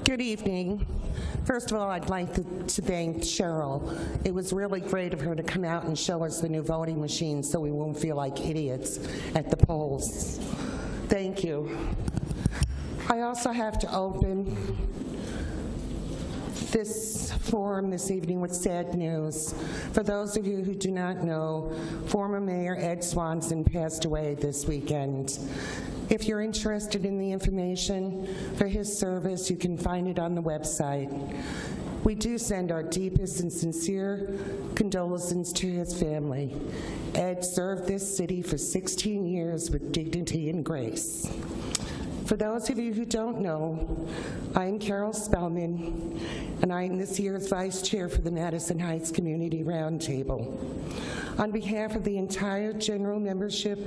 Good evening. First of all, I'd like to thank Cheryl. It was really great of her to come out and show us the new voting machines so we won't feel like idiots at the polls. Thank you. I also have to open this forum this evening with sad news. For those of you who do not know, former Mayor Ed Swanson passed away this weekend. If you're interested in the information for his service, you can find it on the website. We do send our deepest and sincere condolences to his family. Ed served this city for 16 years with dignity and grace. For those of you who don't know, I'm Carol Spellman, and I'm this year's Vice Chair for the Madison Heights Community Roundtable. On behalf of the entire general membership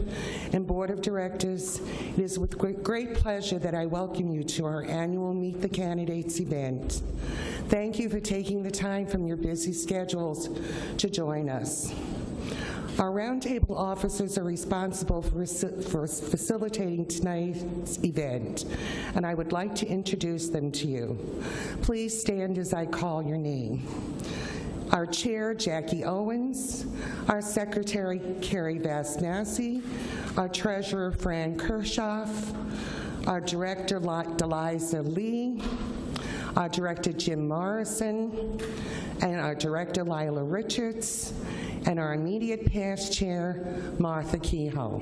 and board of directors, it is with great pleasure that I welcome you to our annual Meet the Candidates event. Thank you for taking the time from your busy schedules to join us. Our roundtable officers are responsible for facilitating tonight's event, and I would like to introduce them to you. Please stand as I call your name. Our chair, Jackie Owens, our secretary, Carrie Vass-Massey, our treasurer, Fran Kirshoff, our director, Deliza Lee, our director, Jim Morrison, and our director, Lila Richards, and our immediate past chair, Martha Kehoe.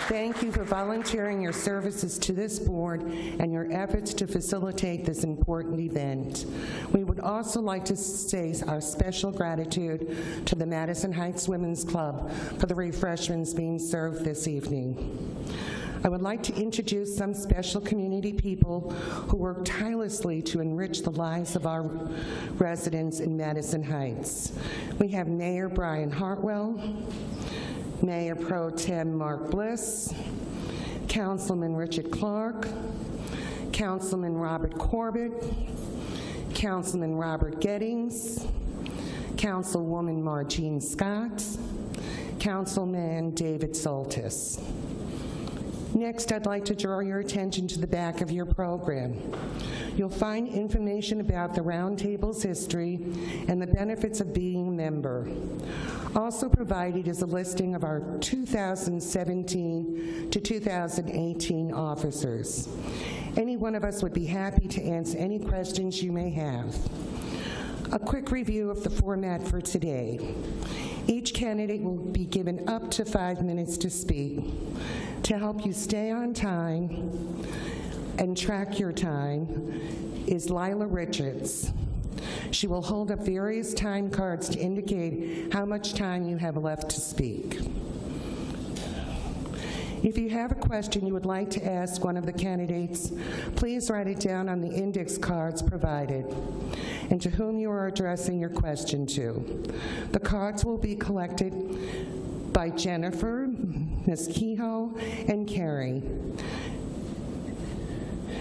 Thank you for volunteering your services to this board and your efforts to facilitate this important event. We would also like to say our special gratitude to the Madison Heights Women's Club for the refreshments being served this evening. I would like to introduce some special community people who work tirelessly to enrich the lives of our residents in Madison Heights. We have Mayor Bryan Hartwell, Mayor Pro Tem Mark Bliss, Councilman Richard Clark, Councilman Robert Corbett, Councilman Robert Gettings, Councilwoman Margene Scott, Councilman David Soltis. Next, I'd like to draw your attention to the back of your program. You'll find information about the Roundtable's history and the benefits of being a member. Also provided is a listing of our 2017 to 2018 officers. Any one of us would be happy to answer any questions you may have. A quick review of the format for today. Each candidate will be given up to 5 minutes to speak. To help you stay on time and track your time is Lila Richards. She will hold up various time cards to indicate how much time you have left to speak. If you have a question you would like to ask one of the candidates, please write it down on the index cards provided and to whom you are addressing your question to. The cards will be collected by Jennifer, Ms. Kehoe, and Carrie.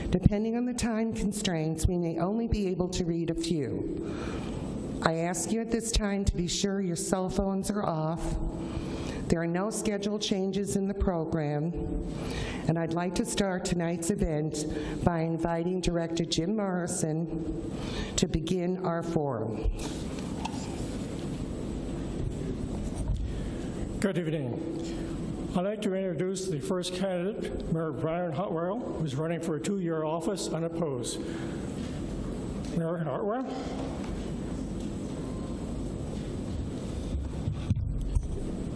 Depending on the time constraints, we may only be able to read a few. I ask you at this time to be sure your cell phones are off. There are no scheduled changes in the program, and I'd like to start tonight's event by inviting Director Jim Morrison to begin our forum. Good evening. I'd like to introduce the first candidate, Mayor Bryan Hartwell, who's running for a 2-year office unopposed. Mayor Hartwell.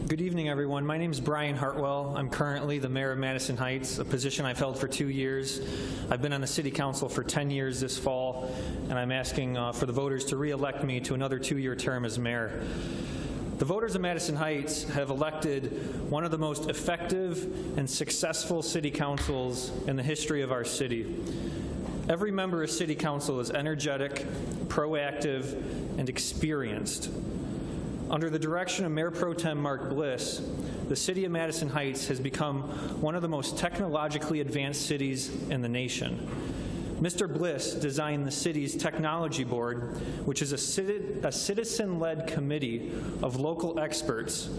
Good evening, everyone. My name is Bryan Hartwell. I'm currently the mayor of Madison Heights, a position I've held for 2 years. I've been on the city council for 10 years this fall, and I'm asking for the voters to re-elect me to another 2-year term as mayor. The voters of Madison Heights have elected one of the most effective and successful city councils in the history of our city. Every member of city council is energetic, proactive, and experienced. Under the direction of Mayor Pro Tem Mark Bliss, the city of Madison Heights has become one of the most technologically advanced cities in the nation. Mr. Bliss designed the city's technology board, which is a citizen-led committee of local experts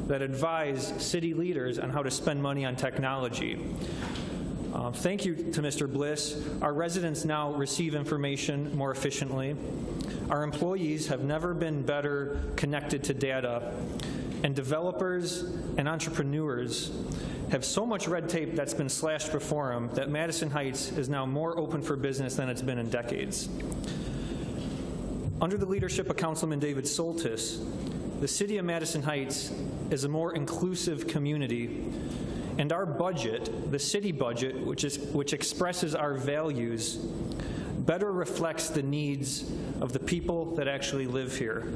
that advise city leaders on how to spend money on technology. Thank you to Mr. Bliss. Our residents now receive information more efficiently. Our employees have never been better connected to data, and developers and entrepreneurs have so much red tape that's been slashed before them that Madison Heights is now more open for business than it's been in decades. Under the leadership of Councilman David Soltis, the city of Madison Heights is a more inclusive community, and our budget, the city budget, which expresses our values, better reflects the needs of the people that actually live here.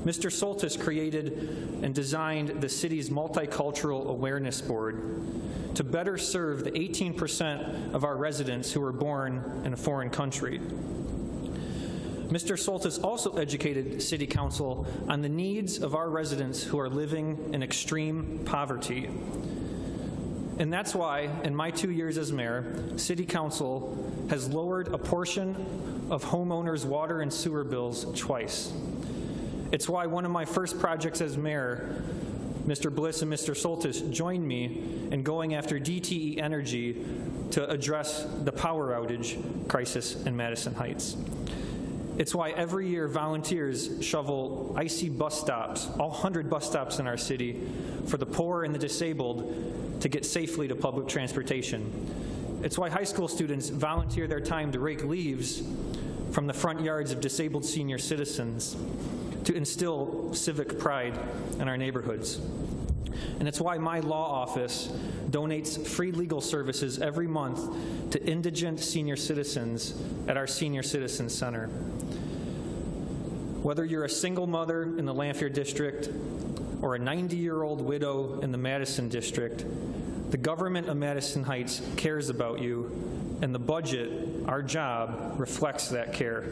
Mr. Soltis created and designed the city's Multicultural Awareness Board to better serve the 18% of our residents who were born in a foreign country. Mr. Soltis also educated City Council on the needs of our residents who are living in extreme poverty. And that's why, in my 2 years as mayor, City Council has lowered a portion of homeowners' water and sewer bills twice. It's why one of my first projects as mayor, Mr. Bliss and Mr. Soltis joined me in going after DTE Energy to address the power outage crisis in Madison Heights. It's why every year volunteers shovel icy bus stops, all 100 bus stops in our city, for the poor and the disabled to get safely to public transportation. It's why high school students volunteer their time to rake leaves from the front yards of disabled senior citizens to instill civic pride in our neighborhoods. And it's why my law office donates free legal services every month to indigent senior citizens at our Senior Citizen Center. Whether you're a single mother in the Lanphier District or a 90-year-old widow in the Madison District, the government of Madison Heights cares about you, and the budget, our job, reflects that care.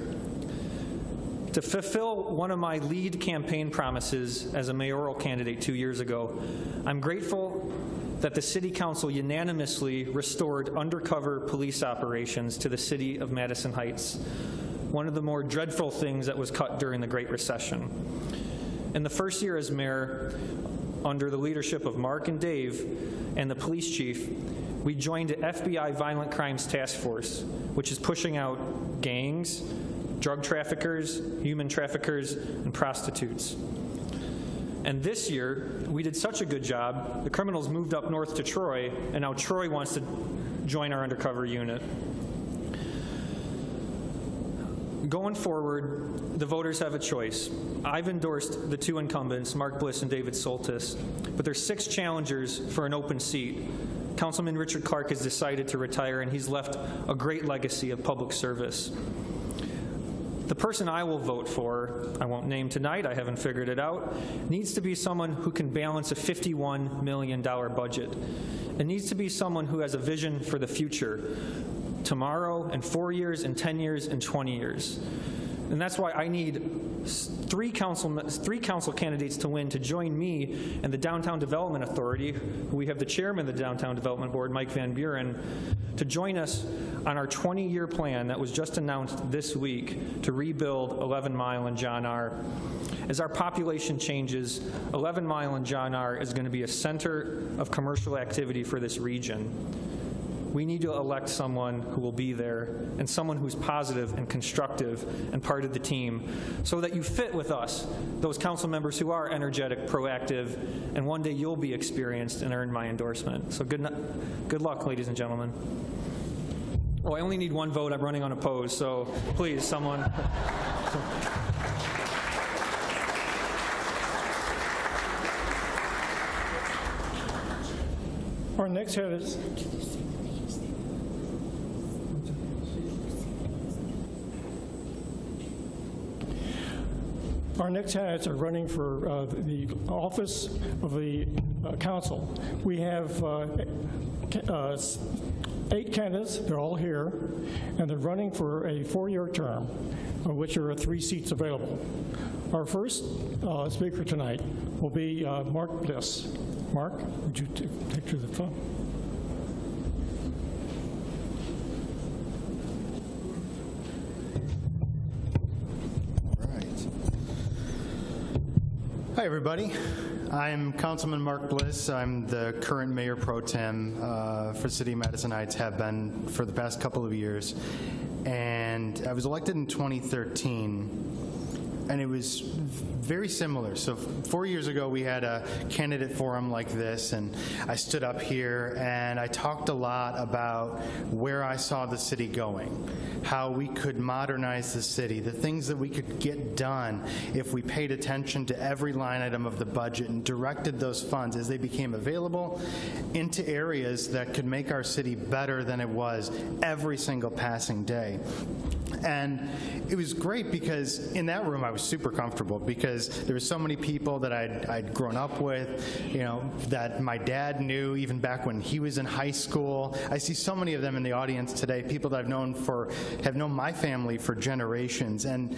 To fulfill one of my lead campaign promises as a mayoral candidate 2 years ago, I'm grateful that the City Council unanimously restored undercover police operations to the city of Madison Heights, one of the more dreadful things that was cut during the Great Recession. In the first year as mayor, under the leadership of Mark and Dave and the police chief, we joined the FBI Violent Crimes Task Force, which is pushing out gangs, drug traffickers, human traffickers, and prostitutes. And this year, we did such a good job, the criminals moved up north to Troy, and now Troy wants to join our undercover unit. Going forward, the voters have a choice. I've endorsed the two incumbents, Mark Bliss and David Soltis, but there's 6 challengers for an open seat. Councilman Richard Clark has decided to retire, and he's left a great legacy of public service. The person I will vote for, I won't name tonight, I haven't figured it out, needs to be someone who can balance a $51 million budget. It needs to be someone who has a vision for the future, tomorrow, in 4 years, in 10 years, in 20 years. And that's why I need three council candidates to win to join me and the Downtown Development Authority. We have the chairman of the Downtown Development Board, Mike Van Buren, to join us on our 20-year plan that was just announced this week to rebuild 11 Mile and John R. As our population changes, 11 Mile and John R is going to be a center of commercial activity for this region. We need to elect someone who will be there and someone who's positive and constructive and part of the team so that you fit with us, those council members who are energetic, proactive, and one day you'll be experienced and earn my endorsement. So good luck, ladies and gentlemen. Oh, I only need one vote. I'm running unopposed, so please, someone. Our next head is Our next candidates are running for the office of the council. We have 8 candidates. They're all here, and they're running for a 4-year term, of which there are 3 seats available. Our first speaker tonight will be Mark Bliss. Mark, would you take to the phone? All right. Hi, everybody. I'm Councilman Mark Bliss. I'm the current Mayor Pro Tem for City of Madison Heights, have been for the past couple of years. And I was elected in 2013. And it was very similar. So 4 years ago, we had a candidate forum like this, and I stood up here and I talked a lot about where I saw the city going, how we could modernize the city, the things that we could get done if we paid attention to every line item of the budget and directed those funds as they became available into areas that could make our city better than it was every single passing day. And it was great because in that room I was super comfortable because there were so many people that I'd grown up with, you know, that my dad knew even back when he was in high school. I see so many of them in the audience today, people that have known my family for generations. And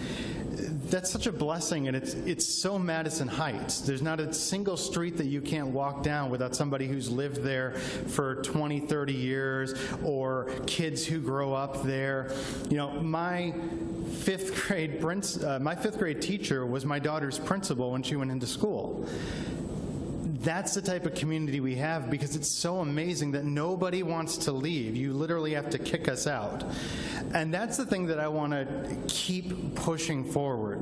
that's such a blessing, and it's so Madison Heights. There's not a single street that you can't walk down without somebody who's lived there for 20, 30 years, or kids who grow up there. You know, my fifth grade teacher was my daughter's principal when she went into school. That's the type of community we have because it's so amazing that nobody wants to leave. You literally have to kick us out. And that's the thing that I want to keep pushing forward.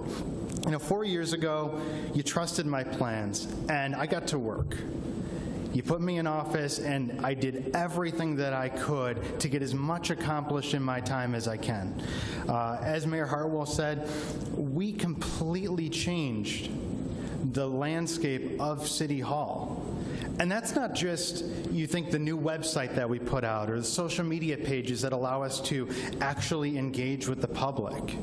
You know, 4 years ago, you trusted my plans, and I got to work. You put me in office, and I did everything that I could to get as much accomplished in my time as I can. As Mayor Hartwell said, we completely changed the landscape of City Hall. And that's not just, you think, the new website that we put out or the social media pages that allow us to actually engage with the public.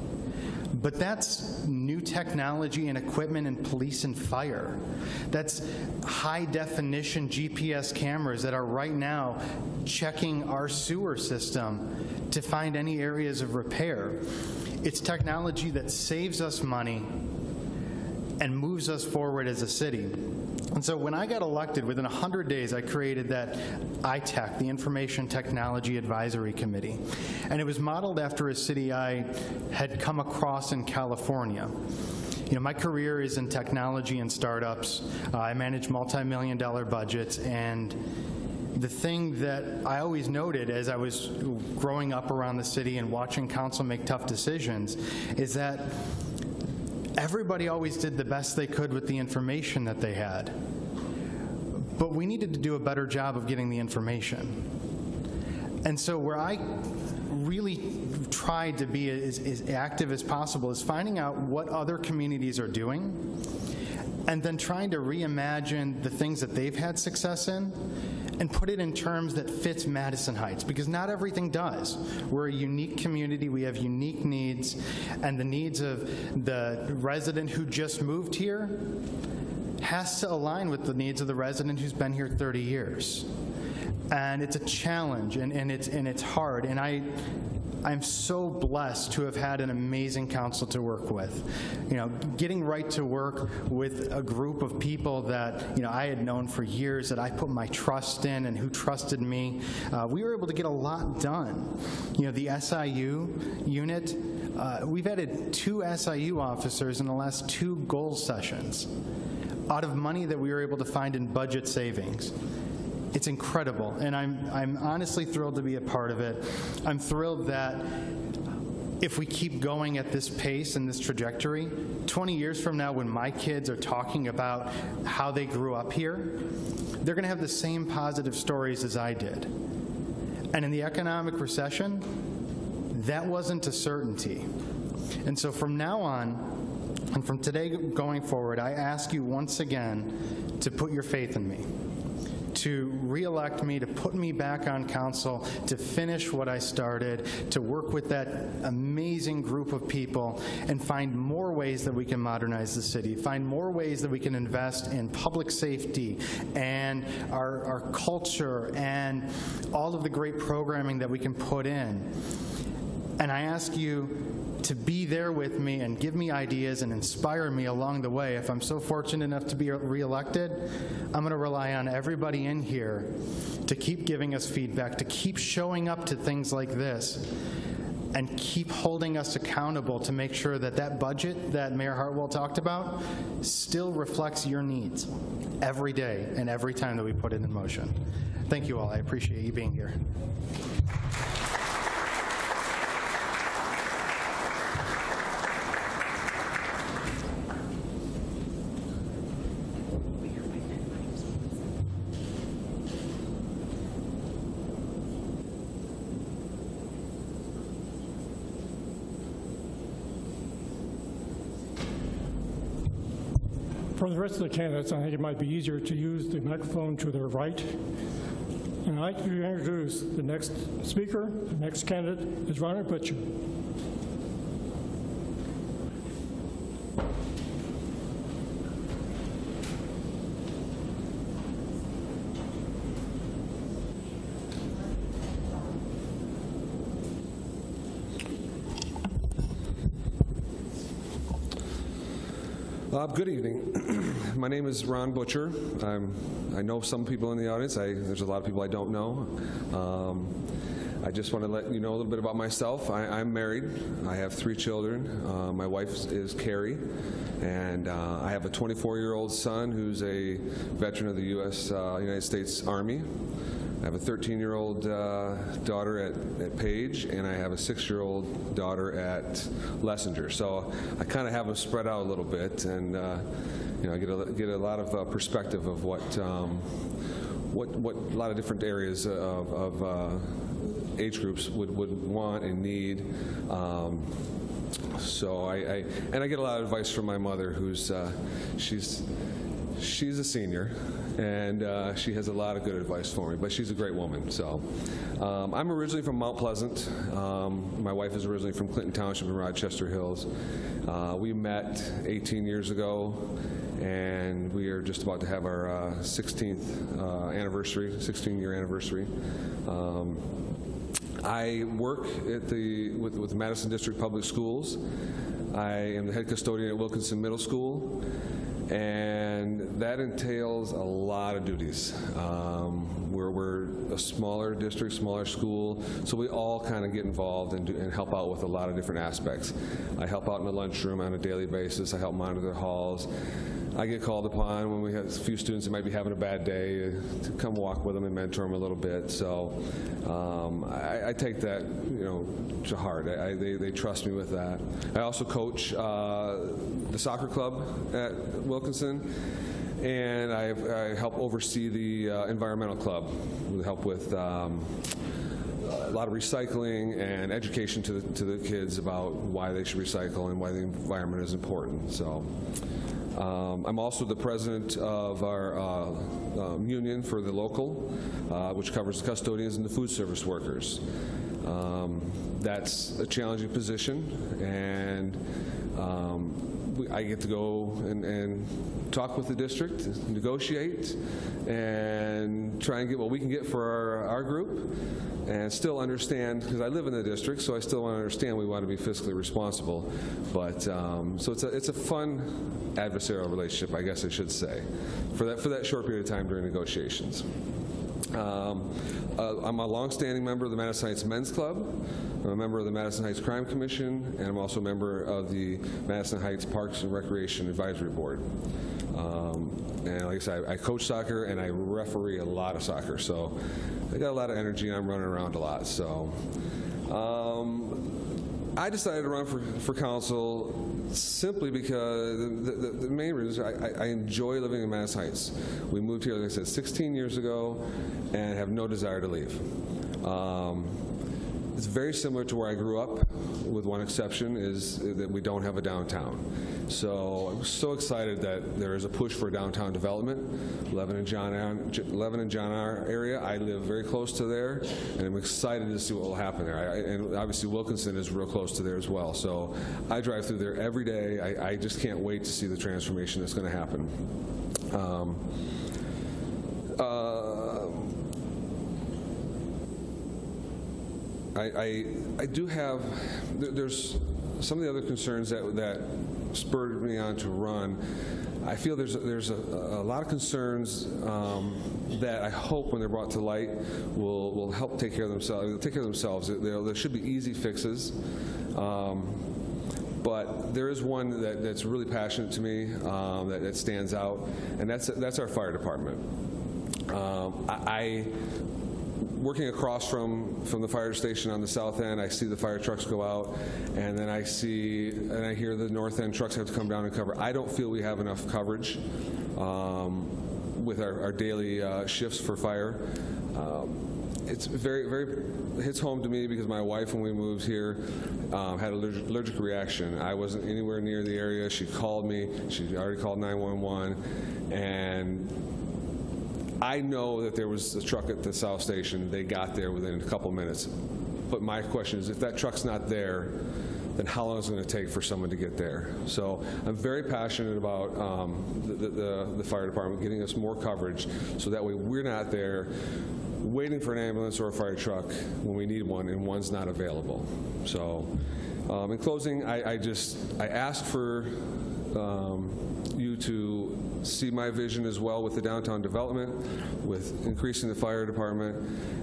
But that's new technology and equipment in police and fire. That's high-definition GPS cameras that are right now checking our sewer system to find any areas of repair. It's technology that saves us money and moves us forward as a city. And so when I got elected, within 100 days, I created that ITech, the Information Technology Advisory Committee. And it was modeled after a city I had come across in California. You know, my career is in technology and startups. I manage multi-million-dollar budgets, and the thing that I always noted as I was growing up around the city and watching council make tough decisions is that everybody always did the best they could with the information that they had. But we needed to do a better job of getting the information. And so where I really tried to be as active as possible is finding out what other communities are doing and then trying to reimagine the things that they've had success in and put it in terms that fits Madison Heights, because not everything does. We're a unique community, we have unique needs, and the needs of the resident who just moved here has to align with the needs of the resident who's been here 30 years. And it's a challenge, and it's hard, and I'm so blessed to have had an amazing council to work with. You know, getting right to work with a group of people that, you know, I had known for years, that I put my trust in and who trusted me. We were able to get a lot done. You know, the SIU unit, we've added 2 SIU officers in the last 2 goals sessions out of money that we were able to find in budget savings. It's incredible, and I'm honestly thrilled to be a part of it. I'm thrilled that if we keep going at this pace and this trajectory, 20 years from now when my kids are talking about how they grew up here, they're going to have the same positive stories as I did. And in the economic recession, that wasn't a certainty. And so from now on, and from today going forward, I ask you once again to put your faith in me, to re-elect me, to put me back on council, to finish what I started, to work with that amazing group of people and find more ways that we can modernize the city, find more ways that we can invest in public safety and our culture and all of the great programming that we can put in. And I ask you to be there with me and give me ideas and inspire me along the way. If I'm so fortunate enough to be reelected, I'm going to rely on everybody in here to keep giving us feedback, to keep showing up to things like this, and keep holding us accountable to make sure that that budget that Mayor Hartwell talked about still reflects your needs every day and every time that we put it in motion. Thank you all. I appreciate you being here. For the rest of the candidates, I think it might be easier to use the microphone to their right. And I'd like to introduce the next speaker. The next candidate is Ronald Butcher. Good evening. My name is Ron Butcher. I know some people in the audience. There's a lot of people I don't know. I just want to let you know a little bit about myself. I'm married. I have 3 children. My wife is Carrie, and I have a 24-year-old son who's a veteran of the United States Army. I have a 13-year-old daughter at Page, and I have a 6-year-old daughter at Lessinger. So I kind of have them spread out a little bit, and I get a lot of perspective of what a lot of different areas of age groups would want and need. So I get a lot of advice from my mother, who's she's a senior, and she has a lot of good advice for me, but she's a great woman. So I'm originally from Mount Pleasant. My wife is originally from Clinton Township in Rochester Hills. We met 18 years ago, and we are just about to have our 16th anniversary, 16-year anniversary. I work at with Madison District Public Schools. I am the head custodian at Wilkinson Middle School, and that entails a lot of duties. We're a smaller district, smaller school, so we all kind of get involved and help out with a lot of different aspects. I help out in the lunchroom on a daily basis. I help monitor the halls. I get called upon when we have a few students that might be having a bad day to come walk with them and mentor them a little bit. So I take that, to heart. They trust me with that. I also coach the soccer club at Wilkinson, and I help oversee the environmental club. We help with a lot of recycling and education to the kids about why they should recycle and why the environment is important. So. I'm also the president of our union for the local, which covers the custodians and the food service workers. That's a challenging position, and I get to go and talk with the district, negotiate, and try and get what we can get for our group, and still understand, because I live in the district, so I still want to understand we want to be fiscally responsible. But so it's a fun adversarial relationship, I guess I should say, for that short period of time during negotiations. I'm a longstanding member of the Madison Heights Men's Club. I'm a member of the Madison Heights Crime Commission, and I'm also a member of the Madison Heights Parks and Recreation Advisory Board. And like I said, I coach soccer and I referee a lot of soccer, so I got a lot of energy and I'm running around a lot. So I decided to run for council simply because the main reason I enjoy living in Madison Heights. We moved here, like I said, 16 years ago, and have no desire to leave. It's very similar to where I grew up, with one exception, is that we don't have a downtown. So I'm so excited that there is a push for downtown development. Lebanon and John R area, I live very close to there, and I'm excited to see what will happen there. And obviously Wilkinson is real close to there as well. So I drive through there every day. I just can't wait to see the transformation that's going to happen. I do have, there's some of the other concerns that spurred me on to run. I feel there's a lot of concerns that I hope when they're brought to light will help take care of themselves. There should be easy fixes. But there is one that's really passionate to me, that stands out, and that's our fire department. Working across from the fire station on the south end, I see the fire trucks go out, and then I hear the north end trucks have to come down and cover. I don't feel we have enough coverage with our daily shifts for fire. It's very hits home to me because my wife, when we moved here, had an allergic reaction. I wasn't anywhere near the area. She called me. She already called 911, and I know that there was a truck at the South Station. They got there within a couple minutes. But my question is, if that truck's not there, then how long is it going to take for someone to get there? So I'm very passionate about the fire department getting us more coverage, so that way we're not there waiting for an ambulance or a fire truck when we need one and one's not available. So in closing, I ask for you to see my vision as well with the downtown development, with increasing the fire department,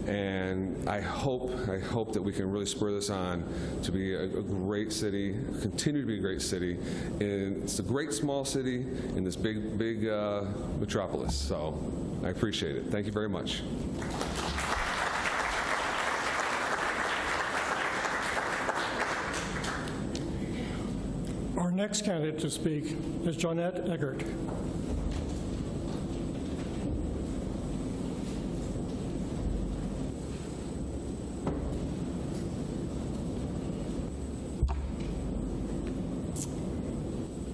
and I hope that we can really spur this on to be a great city, continue to be a great city. And it's a great small city in this big metropolis. So I appreciate it. Thank you very much. Our next candidate to speak is Johnette Eggert.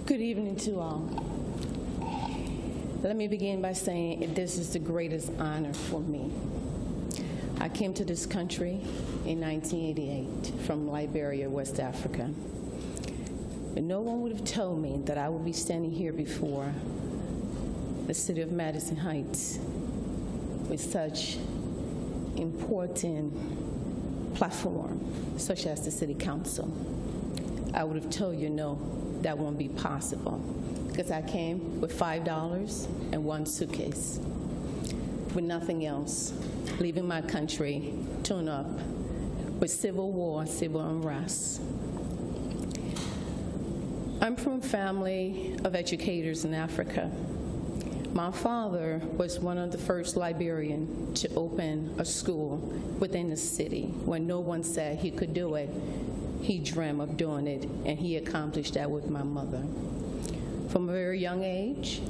Good evening to all. Let me begin by saying this is the greatest honor for me. I came to this country in 1988 from Liberia, West Africa. But no one would have told me that I would be standing here before the city of Madison Heights with such important platform, such as the city council. I would have told you, no, that won't be possible, because I came with $5 and one suitcase, with nothing else, leaving my country torn up with civil war, civil unrest. I'm from a family of educators in Africa. My father was one of the first Liberians to open a school within the city. When no one said he could do it, he dreamt of doing it, and he accomplished that with my mother. From a very young age,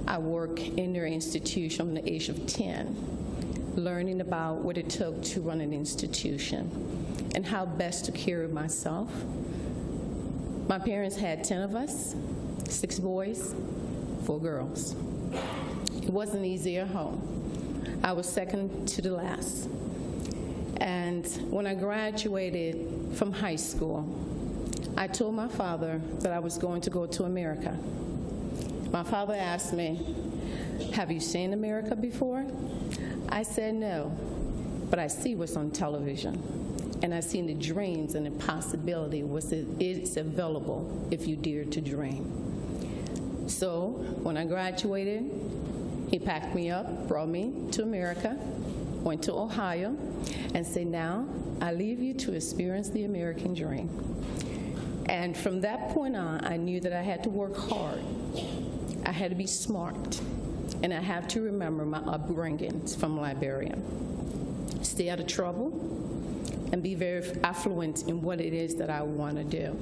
I worked in their institution from the age of 10, learning about what it took to run an institution and how best to carry myself. My parents had 10 of us, 6 boys, 4 girls. It wasn't easy at home. I was second to the last. And when I graduated from high school, I told my father that I was going to go to America. My father asked me, "Have you seen America before?" I said no, but I see what's on television. And I seen the dreams and the possibility it's available if you dare to dream. So when I graduated, he packed me up, brought me to America, went to Ohio, and said, "Now I leave you to experience the American dream." And from that point on, I knew that I had to work hard. I had to be smart, and I have to remember my upbringings from Liberia. Stay out of trouble, and be very affluent in what it is that I want to do.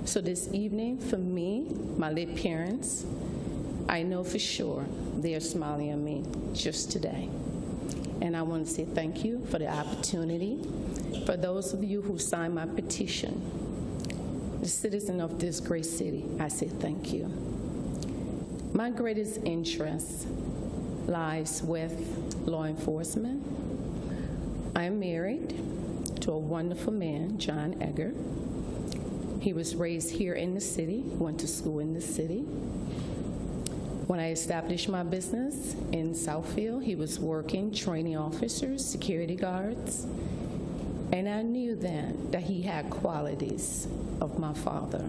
So this evening, for me, my late parents, I know for sure they are smiling at me just today. And I want to say thank you for the opportunity. For those of you who signed my petition, the citizen of this great city, I say thank you. My greatest interest lies with law enforcement. I am married to a wonderful man, John Eggert. He was raised here in the city, went to school in the city. When I established my business in Southfield, he was working, training officers, security guards, and I knew then that he had qualities of my father,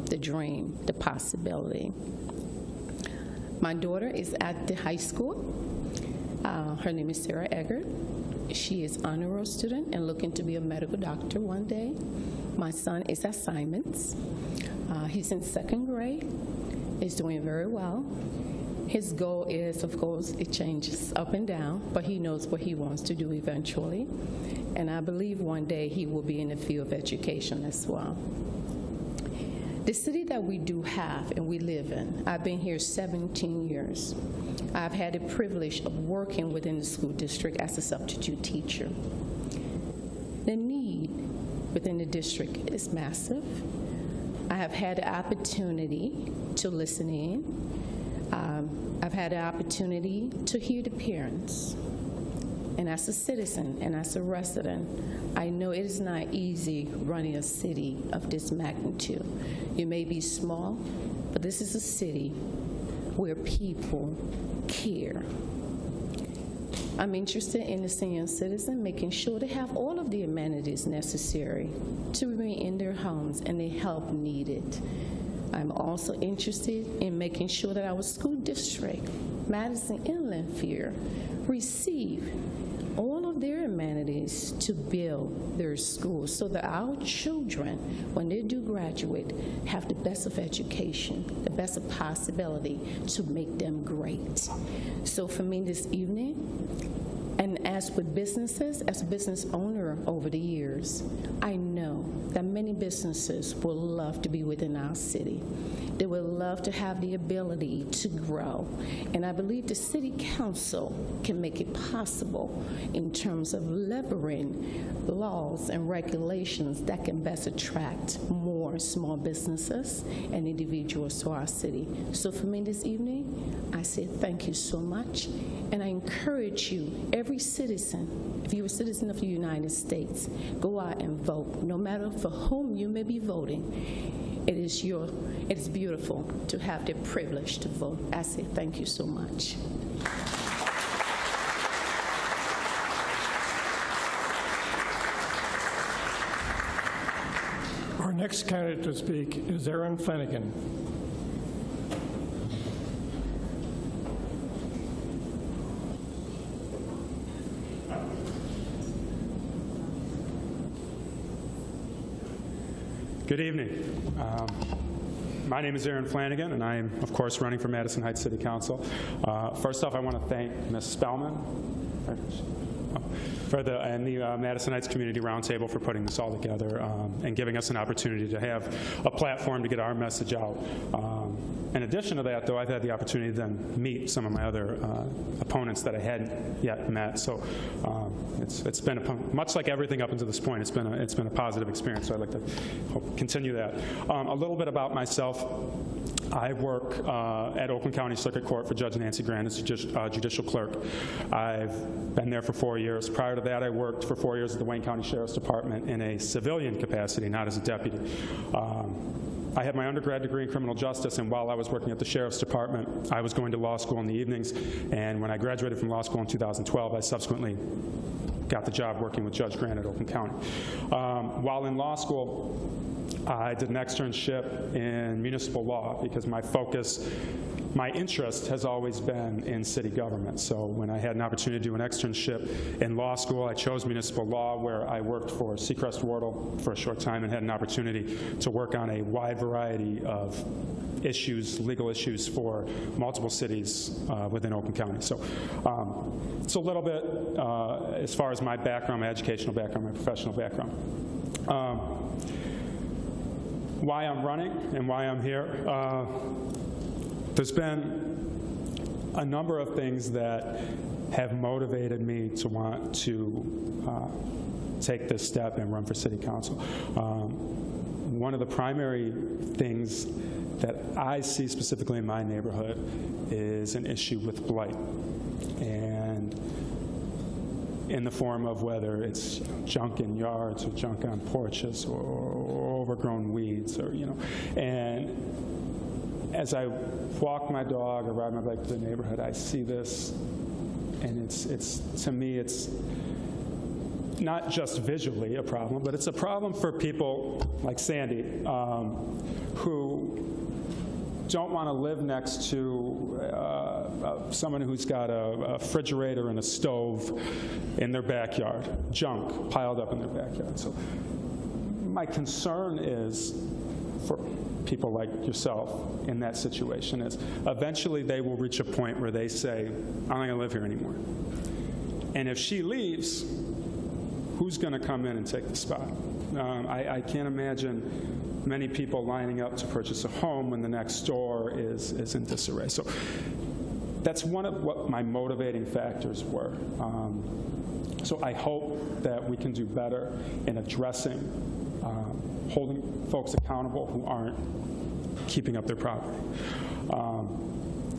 the dream, the possibility. My daughter is at the high school. Her name is Sarah Eggert. She is honor roll student and looking to be a medical doctor one day. My son is at Simons. He's in 2nd grade. He's doing very well. His goal is, of course, it changes up and down, but he knows what he wants to do eventually. And I believe one day he will be in the field of education as well. The city that we do have and we live in, I've been here 17 years. I've had the privilege of working within the school district as a substitute teacher. The need within the district is massive. I have had the opportunity to listen in. I've had the opportunity to hear the parents. And as a citizen and as a resident, I know it is not easy running a city of this magnitude. You may be small, but this is a city where people care. I'm interested in the senior citizen, making sure they have all of the amenities necessary to remain in their homes and the help needed. I'm also interested in making sure that our school district, Madison and Lanphier, receive all of their amenities to build their schools so that our children, when they do graduate, have the best of education, the best of possibility to make them great. So for me this evening, and as with businesses, as a business owner over the years, I know that many businesses will love to be within our city. They will love to have the ability to grow. And I believe the city council can make it possible in terms of leveraging laws and regulations that can best attract more small businesses and individuals to our city. So for me this evening, I say thank you so much. And I encourage you, every citizen, if you're a citizen of the United States, go out and vote. No matter for whom you may be voting, it is beautiful to have the privilege to vote. I say thank you so much. Our next candidate to speak is Erin Flanagan. Good evening. My name is Erin Flanagan, and I am, of course, running for Madison Heights City Council. First off, I want to thank Ms. Spellman and the Madison Heights Community Roundtable for putting this all together and giving us an opportunity to have a platform to get our message out. In addition to that, though, I've had the opportunity to then meet some of my other opponents that I hadn't yet met. So it's been much like everything up until this point. It's been a positive experience. So I'd like to continue that. A little bit about myself. I work at Oakland County Circuit Court for Judge Nancy Grant as judicial clerk. I've been there for 4 years. Prior to that, I worked for 4 years at the Wayne County Sheriff's Department in a civilian capacity, not as a deputy. I had my undergrad degree in criminal justice, and while I was working at the Sheriff's Department, I was going to law school in the evenings. And when I graduated from law school in 2012, I subsequently got the job working with Judge Grant at Oakland County. While in law school, I did an externship in municipal law because my interest has always been in city government. So when I had an opportunity to do an externship in law school, I chose municipal law, where I worked for Seacrest Wardle for a short time and had an opportunity to work on a wide variety of issues, legal issues for multiple cities within Oakland County. So it's a little bit as far as my background, my educational background, my professional background. Why I'm running and why I'm here. There's been a number of things that have motivated me to want to take this step and run for city council. One of the primary things that I see specifically in my neighborhood is an issue with blight, and in the form of whether it's junk in yards or junk on porches or overgrown weeds, or and as I walk my dog or ride my bike through the neighborhood, I see this, and it's to me, it's not just visually a problem, but it's a problem for people like Sandy, who don't want to live next to someone who's got a refrigerator and a stove in their backyard, junk piled up in their backyard. So my concern is for people like yourself in that situation is eventually they will reach a point where they say, I'm not going to live here anymore. And if she leaves, who's going to come in and take the spot? I can't imagine many people lining up to purchase a home when the next door is in disarray. So that's one of what my motivating factors were. So I hope that we can do better in addressing holding folks accountable who aren't keeping up their property.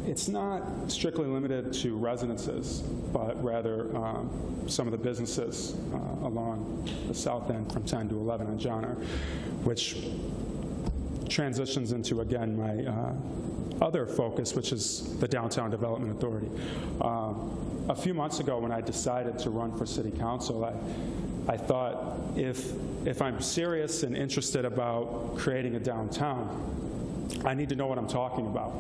It's not strictly limited to residences, but rather some of the businesses along the south end from 10 to 11 on John R., which transitions into, again, my other focus, which is the Downtown Development Authority. A few months ago when I decided to run for city council, I thought if I'm serious and interested about creating a downtown, I need to know what I'm talking about.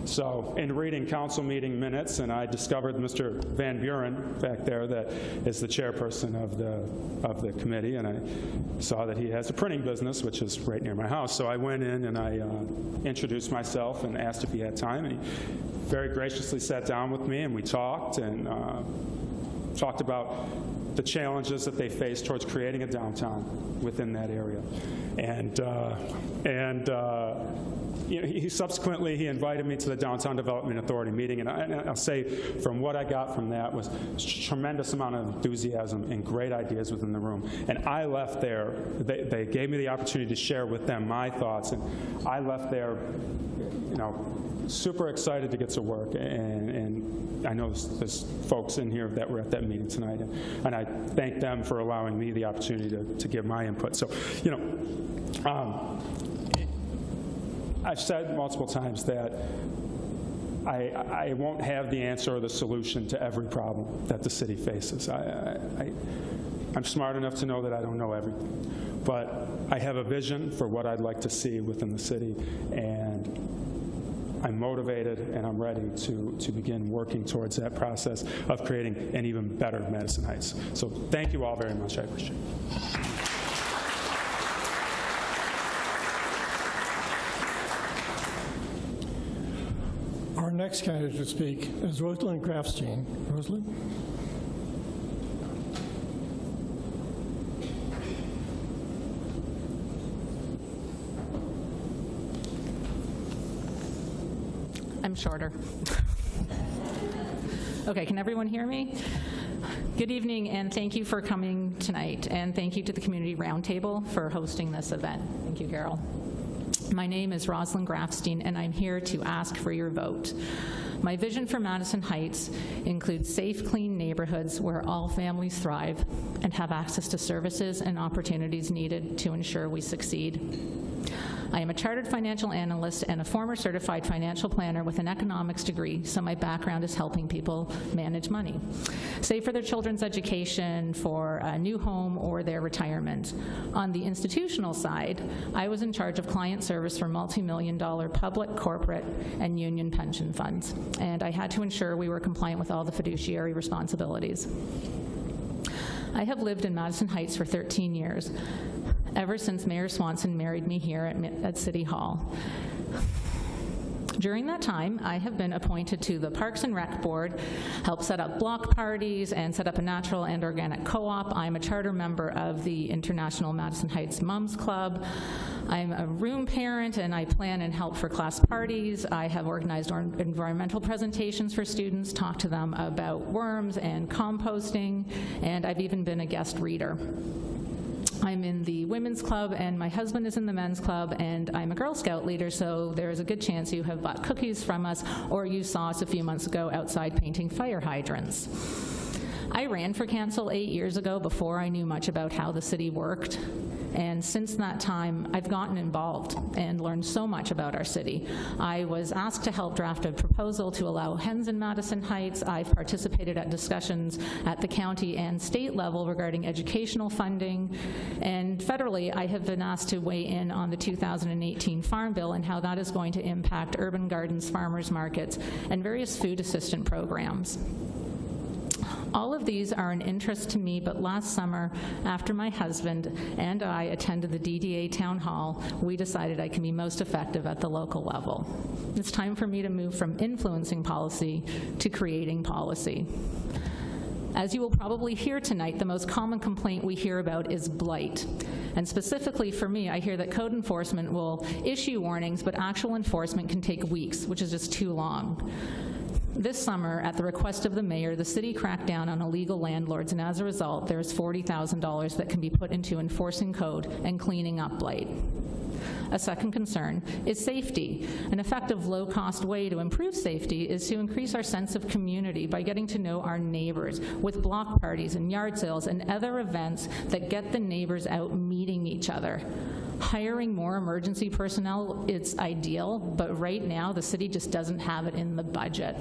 So in reading council meeting minutes, and I discovered Mr. Van Buren back there that is the chairperson of the committee, and I saw that he has a printing business, which is right near my house. So I went in and I introduced myself and asked if he had time, and he very graciously sat down with me, and we talked and talked about the challenges that they face towards creating a downtown within that area. You know, he subsequently invited me to the Downtown Development Authority meeting, and I'll say from what I got from that was a tremendous amount of enthusiasm and great ideas within the room. And I left there, they gave me the opportunity to share with them my thoughts, and I left there, you know, super excited to get to work. And I know there's folks in here that were at that meeting tonight, and I thank them for allowing me the opportunity to give my input. So, you know, I've said multiple times that I won't have the answer or the solution to every problem that the city faces. I'm smart enough to know that I don't know everything, but I have a vision for what I'd like to see within the city, and I'm motivated and I'm ready to begin working towards that process of creating an even better Madison Heights. So thank you all very much. I appreciate it. Our next candidate to speak is Rosalyn Grafstein. Rosalyn? I'm shorter. Okay, can everyone hear me? Good evening, and thank you for coming tonight, and thank you to the Community Roundtable for hosting this event. Thank you, Carol. My name is Rosalyn Grafstein, and I'm here to ask for your vote. My vision for Madison Heights includes safe, clean neighborhoods where all families thrive and have access to services and opportunities needed to ensure we succeed. I am a chartered financial analyst and a former certified financial planner with an economics degree, so my background is helping people manage money, save for their children's education, for a new home, or their retirement. On the institutional side, I was in charge of client service for multi-million-dollar public, corporate, and union pension funds, and I had to ensure we were compliant with all the fiduciary responsibilities. I have lived in Madison Heights for 13 years, ever since Mayor Swanson married me here at City Hall. During that time, I have been appointed to the Parks and Rec Board, helped set up block parties, and set up a natural and organic co-op. I'm a charter member of the International Madison Heights Moms Club. I'm a room parent, and I plan and help for class parties. I have organized environmental presentations for students, talked to them about worms and composting, and I've even been a guest reader. I'm in the women's club, and my husband is in the men's club, and I'm a Girl Scout leader, so there is a good chance you have bought cookies from us, or you saw us a few months ago outside painting fire hydrants. I ran for council 8 years ago before I knew much about how the city worked, And since that time, I've gotten involved and learned so much about our city. I was asked to help draft a proposal to allow hens in Madison Heights. I've participated at discussions at the county and state level regarding educational funding. And federally, I have been asked to weigh in on the 2018 Farm Bill and how that is going to impact urban gardens, farmers markets, and various food assistance programs. All of these are an interest to me, but last summer, after my husband and I attended the DDA town hall, we decided I can be most effective at the local level. It's time for me to move from influencing policy to creating policy. As you will probably hear tonight, the most common complaint we hear about is blight. And specifically for me, I hear that code enforcement will issue warnings, but actual enforcement can take weeks, which is just too long. This summer, at the request of the mayor, the city cracked down on illegal landlords, and as a result, there's $40,000 that can be put into enforcing code and cleaning up blight. A second concern is safety. An effective low-cost way to improve safety is to increase our sense of community by getting to know our neighbors with block parties and yard sales and other events that get the neighbors out meeting each other. Hiring more emergency personnel, it's ideal, but right now the city just doesn't have it in the budget.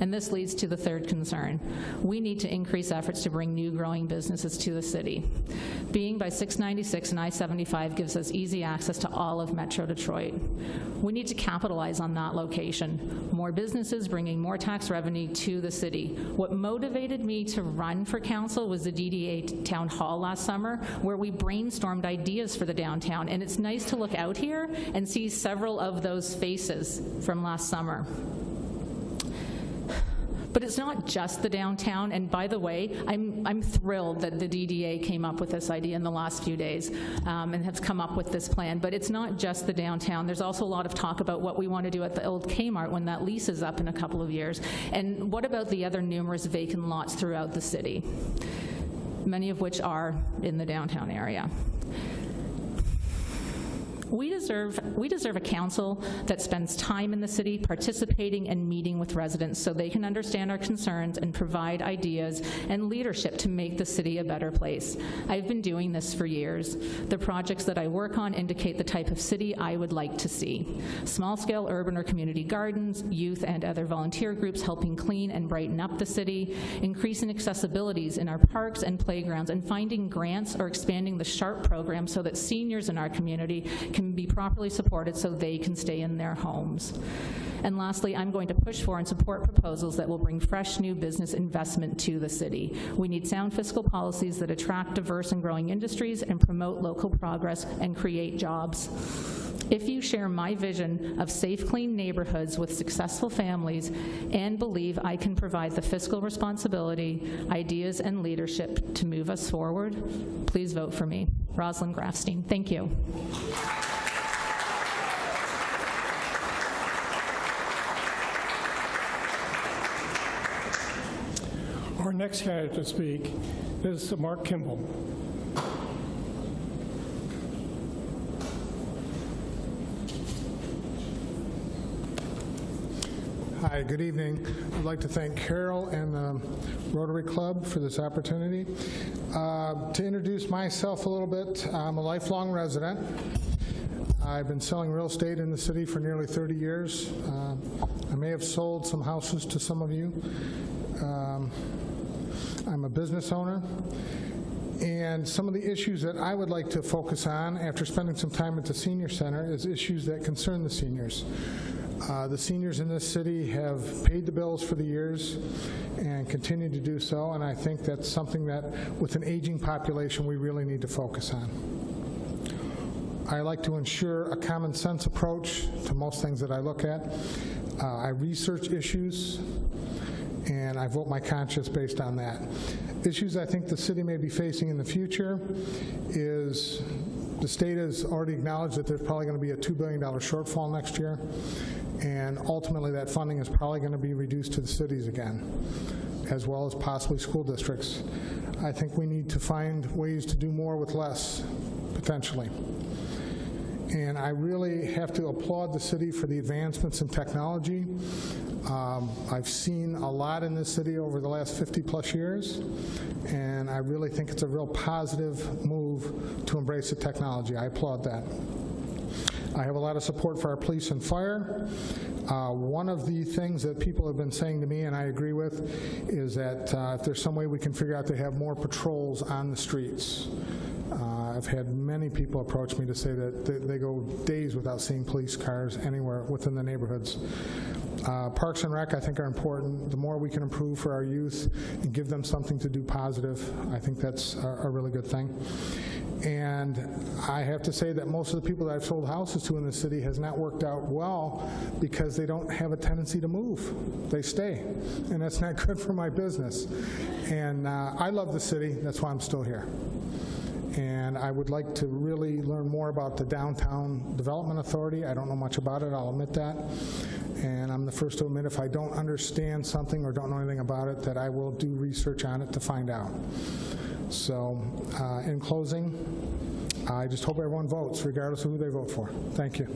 And this leads to the third concern. We need to increase efforts to bring new growing businesses to the city. Being by 696 and I-75 gives us easy access to all of Metro Detroit. We need to capitalize on that location. More businesses bringing more tax revenue to the city. What motivated me to run for council was the DDA town hall last summer, where we brainstormed ideas for the downtown, and it's nice to look out here and see several of those faces from last summer. But it's not just the downtown, and by the way, I'm thrilled that the DDA came up with this idea in the last few days and has come up with this plan, but it's not just the downtown. There's also a lot of talk about what we want to do at the old Kmart when that lease is up in a couple of years, and what about the other numerous vacant lots throughout the city, many of which are in the downtown area. We deserve a council that spends time in the city participating and meeting with residents so they can understand our concerns and provide ideas and leadership to make the city a better place. I've been doing this for years. The projects that I work on indicate the type of city I would like to see. Small-scale urban or community gardens, youth and other volunteer groups helping clean and brighten up the city, increasing accessibilities in our parks and playgrounds, and finding grants or expanding the SHARP program so that seniors in our community can be properly supported so they can stay in their homes. And lastly, I'm going to push for and support proposals that will bring fresh new business investment to the city. We need sound fiscal policies that attract diverse and growing industries and promote local progress and create jobs. If you share my vision of safe, clean neighborhoods with successful families and believe I can provide the fiscal responsibility, ideas, and leadership to move us forward, please vote for me. Rosalyn, Graf, Steen. Thank you. Our next candidate to speak is Mark Kimball. Hi, good evening. I'd like to thank Carol and the Rotary Club for this opportunity. To introduce myself a little bit, I'm a lifelong resident. I've been selling real estate in the city for nearly 30 years. I may have sold some houses to some of you. I'm a business owner, and some of the issues that I would like to focus on after spending some time at the Senior Center is issues that concern the seniors. The seniors in this city have paid the bills for the years and continue to do so, and I think that's something that, with an aging population, we really need to focus on. I like to ensure a common sense approach to most things that I look at. I research issues, and I vote my conscience based on that. Issues I think the city may be facing in the future is the state has already acknowledged that there's probably going to be a $2 billion shortfall next year, and ultimately that funding is probably going to be reduced to the cities again, as well as possibly school districts. I think we need to find ways to do more with less, potentially. And I really have to applaud the city for the advancements in technology. I've seen a lot in this city over the last 50-plus years, and I really think it's a real positive move to embrace the technology. I applaud that. I have a lot of support for our police and fire. One of the things that people have been saying to me, and I agree with, is that if there's some way we can figure out to have more patrols on the streets. I've had many people approach me to say that they go days without seeing police cars anywhere within the neighborhoods. Parks and Rec, I think, are important. The more we can improve for our youth and give them something to do positive, I think that's a really good thing. And I have to say that most of the people that I've sold houses to in the city has not worked out well because they don't have a tendency to move. They stay, and that's not good for my business. And I love the city. That's why I'm still here. And I would like to really learn more about the Downtown Development Authority. I don't know much about it, I'll admit that. And I'm the first to admit if I don't understand something or don't know anything about it, that I will do research on it to find out. So, in closing, I just hope everyone votes, regardless of who they vote for. Thank you.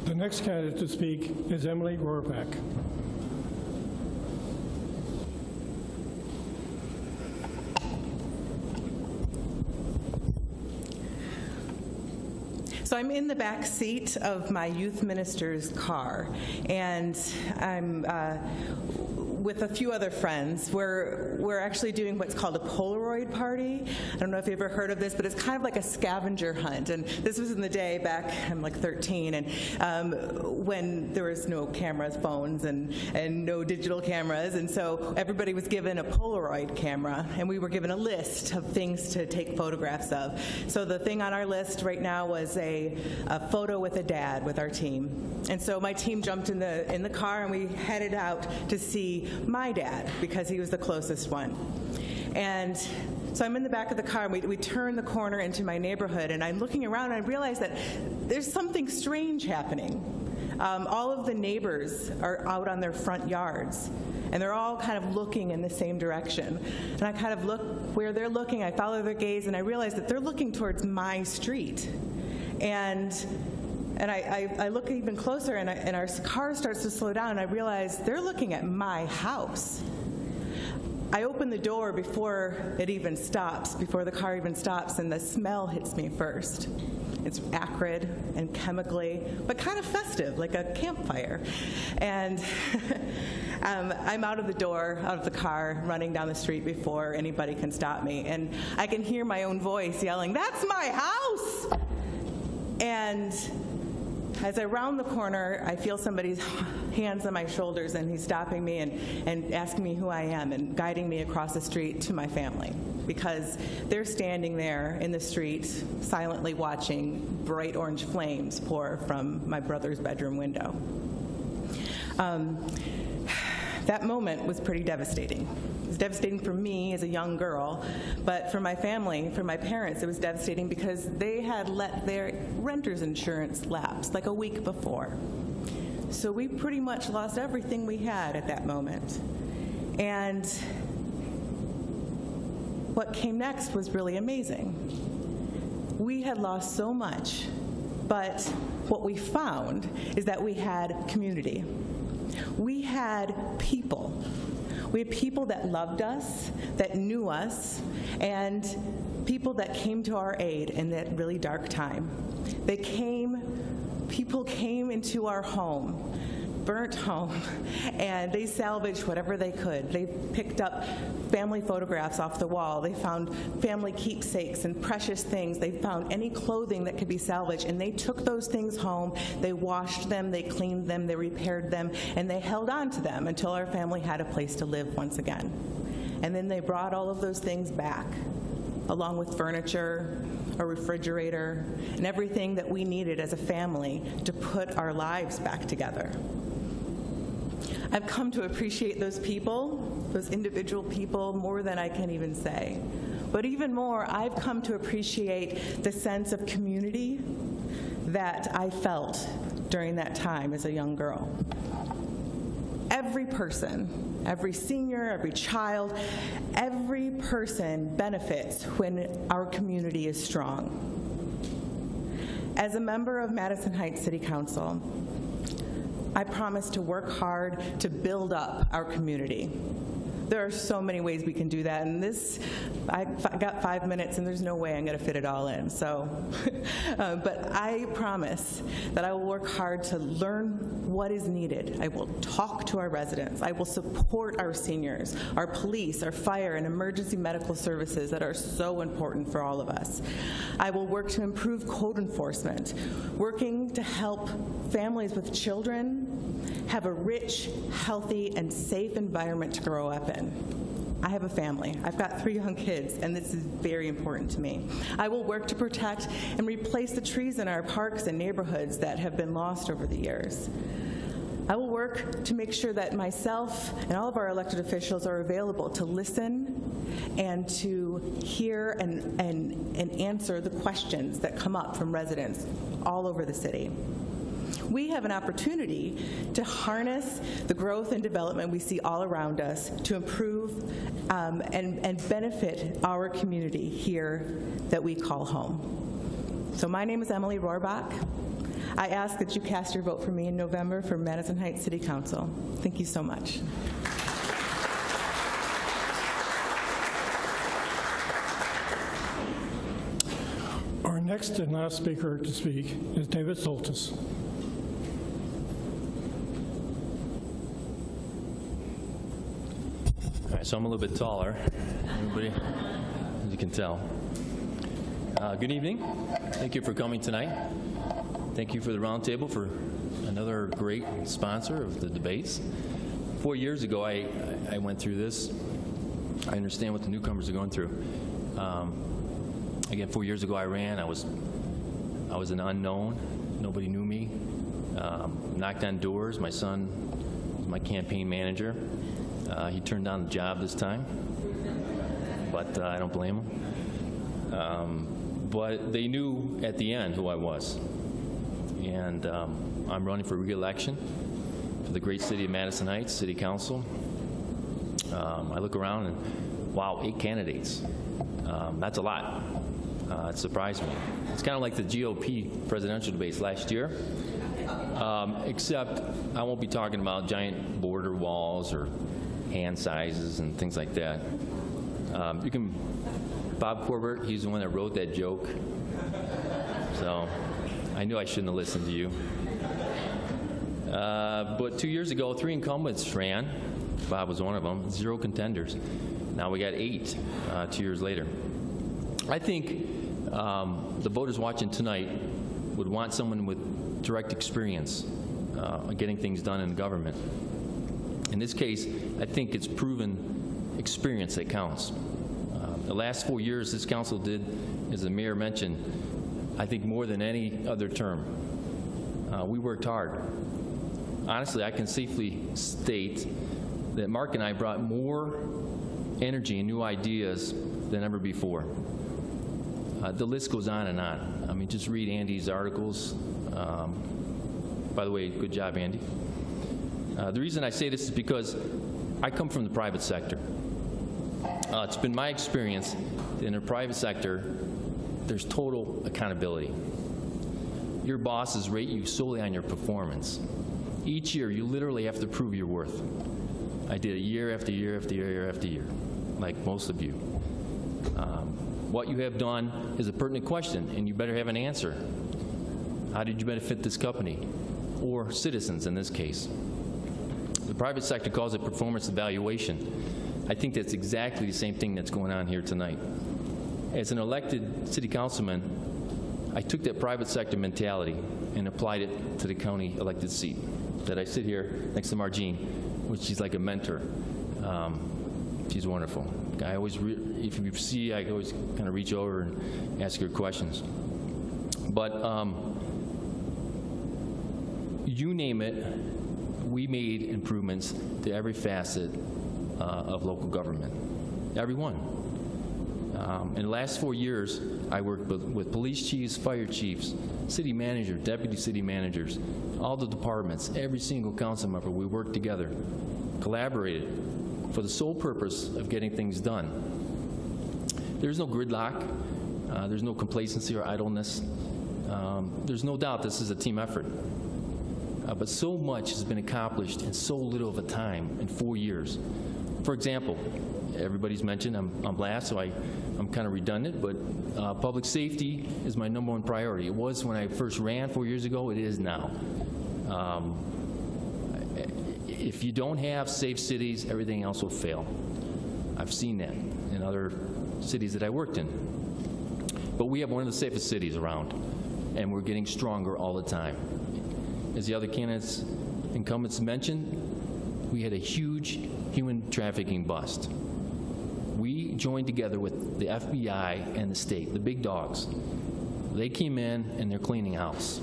The next candidate to speak is Emily Rohrbeck. So I'm in the back seat of my youth minister's car, and I'm with a few other friends. We're actually doing what's called a Polaroid party. I don't know if you've ever heard of this, but it's kind of like a scavenger hunt. And this was in the day back, I'm like 13, and when there was no cameras, phones, and no digital cameras. And so everybody was given a Polaroid camera, and we were given a list of things to take photographs of. So the thing on our list right now was a photo with a dad with our team. And so my team jumped in the car, and we headed out to see my dad because he was the closest one. And so I'm in the back of the car, and we turn the corner into my neighborhood, and I'm looking around, and I realize that there's something strange happening. All of the neighbors are out on their front yards, and they're all kind of looking in the same direction. And I kind of look where they're looking, I follow their gaze, and I realize that they're looking towards my street. And I look even closer, and our car starts to slow down, and I realize they're looking at my house. I open the door before it even stops, before the car even stops, and the smell hits me first. It's acrid and chemically, but kind of festive, like a campfire. And I'm out of the door, out of the car, running down the street before anybody can stop me. And I can hear my own voice yelling, "That's my house!" And as I round the corner, I feel somebody's hands on my shoulders, and he's stopping me and asking me who I am and guiding me across the street to my family, because they're standing there in the street silently watching bright orange flames pour from my brother's bedroom window. That moment was pretty devastating. It was devastating for me as a young girl, but for my family, for my parents, it was devastating because they had let their renter's insurance lapse like a week before. So we pretty much lost everything we had at that moment. And what came next was really amazing. We had lost so much, but what we found is that we had community. We had people. We had people that loved us, that knew us, and people that came to our aid in that really dark time. People came into our home, burnt home, and they salvaged whatever they could. They picked up family photographs off the wall. They found family keepsakes and precious things. They found any clothing that could be salvaged, and they took those things home. They washed them, they cleaned them, they repaired them, and they held on to them until our family had a place to live once again. And then they brought all of those things back, along with furniture, a refrigerator, and everything that we needed as a family to put our lives back together. I've come to appreciate those people, those individual people, more than I can even say. But even more, I've come to appreciate the sense of community that I felt during that time as a young girl. every person, every senior, every child, every person benefits when our community is strong. As a member of Madison Heights City Council, I promise to work hard to build up our community. There are so many ways we can do that, and I got 5 minutes, and there's no way I'm going to fit it all in. So, but I promise that I will work hard to learn what is needed. I will talk to our residents. I will support our seniors, our police, our fire, and emergency medical services that are so important for all of us. I will work to improve code enforcement, working to help families with children have a rich, healthy, and safe environment to grow up in. I have a family. I've got 3 young kids, and this is very important to me. I will work to protect and replace the trees in our parks and neighborhoods that have been lost over the years. I will work to make sure that myself and all of our elected officials are available to listen and to hear and answer the questions that come up from residents all over the city. We have an opportunity to harness the growth and development we see all around us to improve and benefit our community here that we call home. So my name is Emily Rohrbach. I ask that you cast your vote for me in November for Madison Heights City Council. Thank you so much. Our next and last speaker to speak is David Soltis. All right, so I'm a little bit taller, everybody, as you can tell. Good evening. Thank you for coming tonight. Thank you for the roundtable for another great sponsor of the debates. 4 years ago, I went through this. I understand what the newcomers are going through. Again, 4 years ago, I ran. I was an unknown. Nobody knew me. Knocked on doors. My son was my campaign manager. He turned down the job this time, but I don't blame him. But they knew at the end who I was. And I'm running for re-election for the great city of Madison Heights City Council. I look around and, wow, 8 candidates. That's a lot. It surprised me. It's kind of like the GOP presidential debates last year, except I won't be talking about giant border walls or hand sizes and things like that. Bob Corbett, he's the one that wrote that joke. So I knew I shouldn't have listened to you. But 2 years ago, 3 incumbents ran. Bob was one of them. 0 contenders. Now we got 8 2 years later. I think the voters watching tonight would want someone with direct experience getting things done in government. In this case, I think it's proven experience that counts. The last 4 years, this council did, as the mayor mentioned, I think more than any other term. We worked hard. Honestly, I can safely state that Mark and I brought more energy and new ideas than ever before. The list goes on and on. I mean, just read Andy's articles. By the way, good job, Andy. The reason I say this is because I come from the private sector. It's been my experience that in the private sector, there's total accountability. Your bosses rate you solely on your performance. Each year, you literally have to prove your worth. I did it year after year after year after year, like most of you. What you have done is a pertinent question, and you better have an answer. How did you benefit this company, or citizens in this case? The private sector calls it performance evaluation. I think that's exactly the same thing that's going on here tonight. As an elected city councilman, I took that private sector mentality and applied it to the county elected seat that I sit here next to Margene, which she's like a mentor. She's wonderful. I always, if you see, I always kind of reach over and ask her questions. But you name it, we made improvements to every facet of local government, every one. In the last 4 years, I worked with police chiefs, fire chiefs, city manager, deputy city managers, all the departments, every single council member, we worked together, collaborated for the sole purpose of getting things done. There's no gridlock. There's no complacency or idleness. There's no doubt this is a team effort. But so much has been accomplished in so little of a time, in 4 years. For example, everybody's mentioned, I'm last, so I'm kind of redundant, but public safety is my #1 priority. It was when I first ran 4 years ago, it is now. If you don't have safe cities, everything else will fail. I've seen that in other cities that I worked in. But we have one of the safest cities around, and we're getting stronger all the time. As the other candidates, incumbents mentioned, we had a huge human trafficking bust. We joined together with the FBI and the state, the big dogs. They came in and they're cleaning house.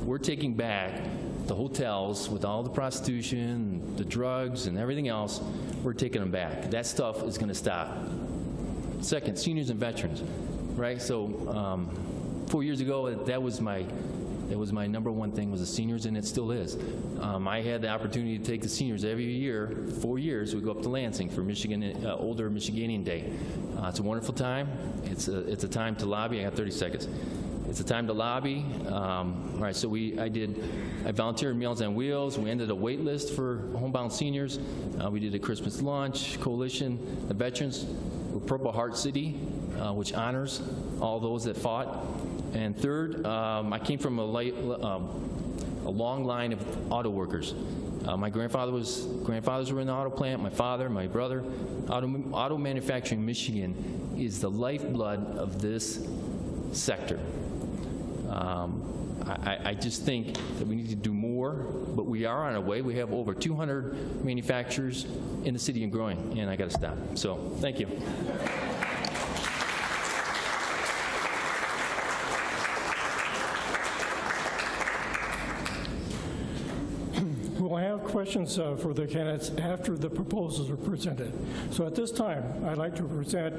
We're taking back the hotels with all the prostitution, the drugs, and everything else. We're taking them back. That stuff is going to stop. Second, seniors and veterans, right? So 4 years ago, that was my #1 thing, was the seniors, and it still is. I had the opportunity to take the seniors every year, 4 years. We go up to Lansing for Michigan, Older Michiganian Day. It's a wonderful time. It's a time to lobby. I got 30 seconds. It's a time to lobby. All right, so I volunteered at Meals on Wheels. We ended a wait list for homebound seniors. We did a Christmas lunch, coalition, the veterans. We're Purple Heart City, which honors all those that fought. And third, I came from a long line of auto workers. My grandfathers were in the auto plant, my father, my brother. Auto manufacturing in Michigan is the lifeblood of this sector. I just think that we need to do more, but we are on our way. We have over 200 manufacturers in the city and growing, and I got to stop. So, thank you. We'll have questions for the candidates after the proposals are presented. So at this time, I'd like to present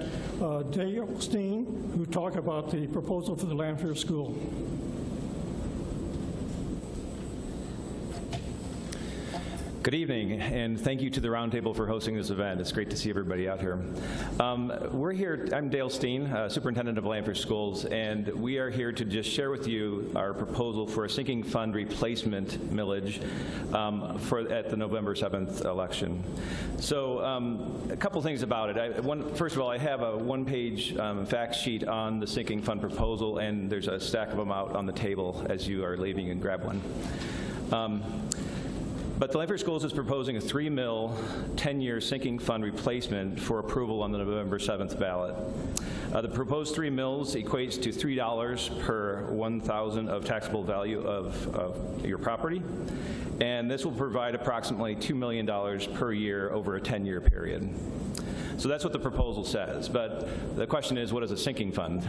Dale Steen, who talk about the proposal for the Lanphier School. Good evening, and thank you to the Roundtable for hosting this event. It's great to see everybody out here. We're here, I'm Dale Steen, Superintendent of Lanphier Schools, and we are here to just share with you our proposal for a sinking fund replacement millage at the November 7th election. So a couple things about it. First of all, I have a one-page fact sheet on the sinking fund proposal, and there's a stack of them out on the table as you are leaving, and grab one. But the Lanphier Schools is proposing a $3 million, 10-year sinking fund replacement for approval on the November 7th ballot. The proposed $3 million equates to $3 per 1,000 of taxable value of your property, and this will provide approximately $2 million per year over a 10-year period. So that's what the proposal says. But the question is, what is a sinking fund?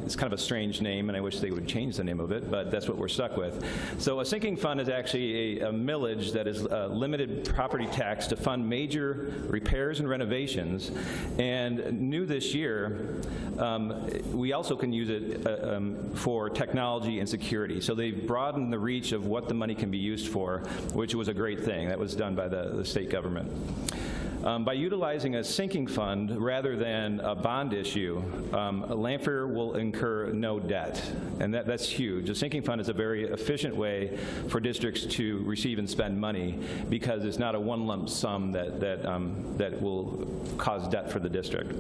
It's kind of a strange name, and I wish they would change the name of it, but that's what we're stuck with. So a sinking fund is actually a millage that is a limited property tax to fund major repairs and renovations. And new this year, we also can use it for technology and security. So they've broadened the reach of what the money can be used for, which was a great thing. That was done by the state government. By utilizing a sinking fund rather than a bond issue, Lanphier will incur no debt, and that's huge. A sinking fund is a very efficient way for districts to receive and spend money because it's not a one lump sum that will cause debt for the district.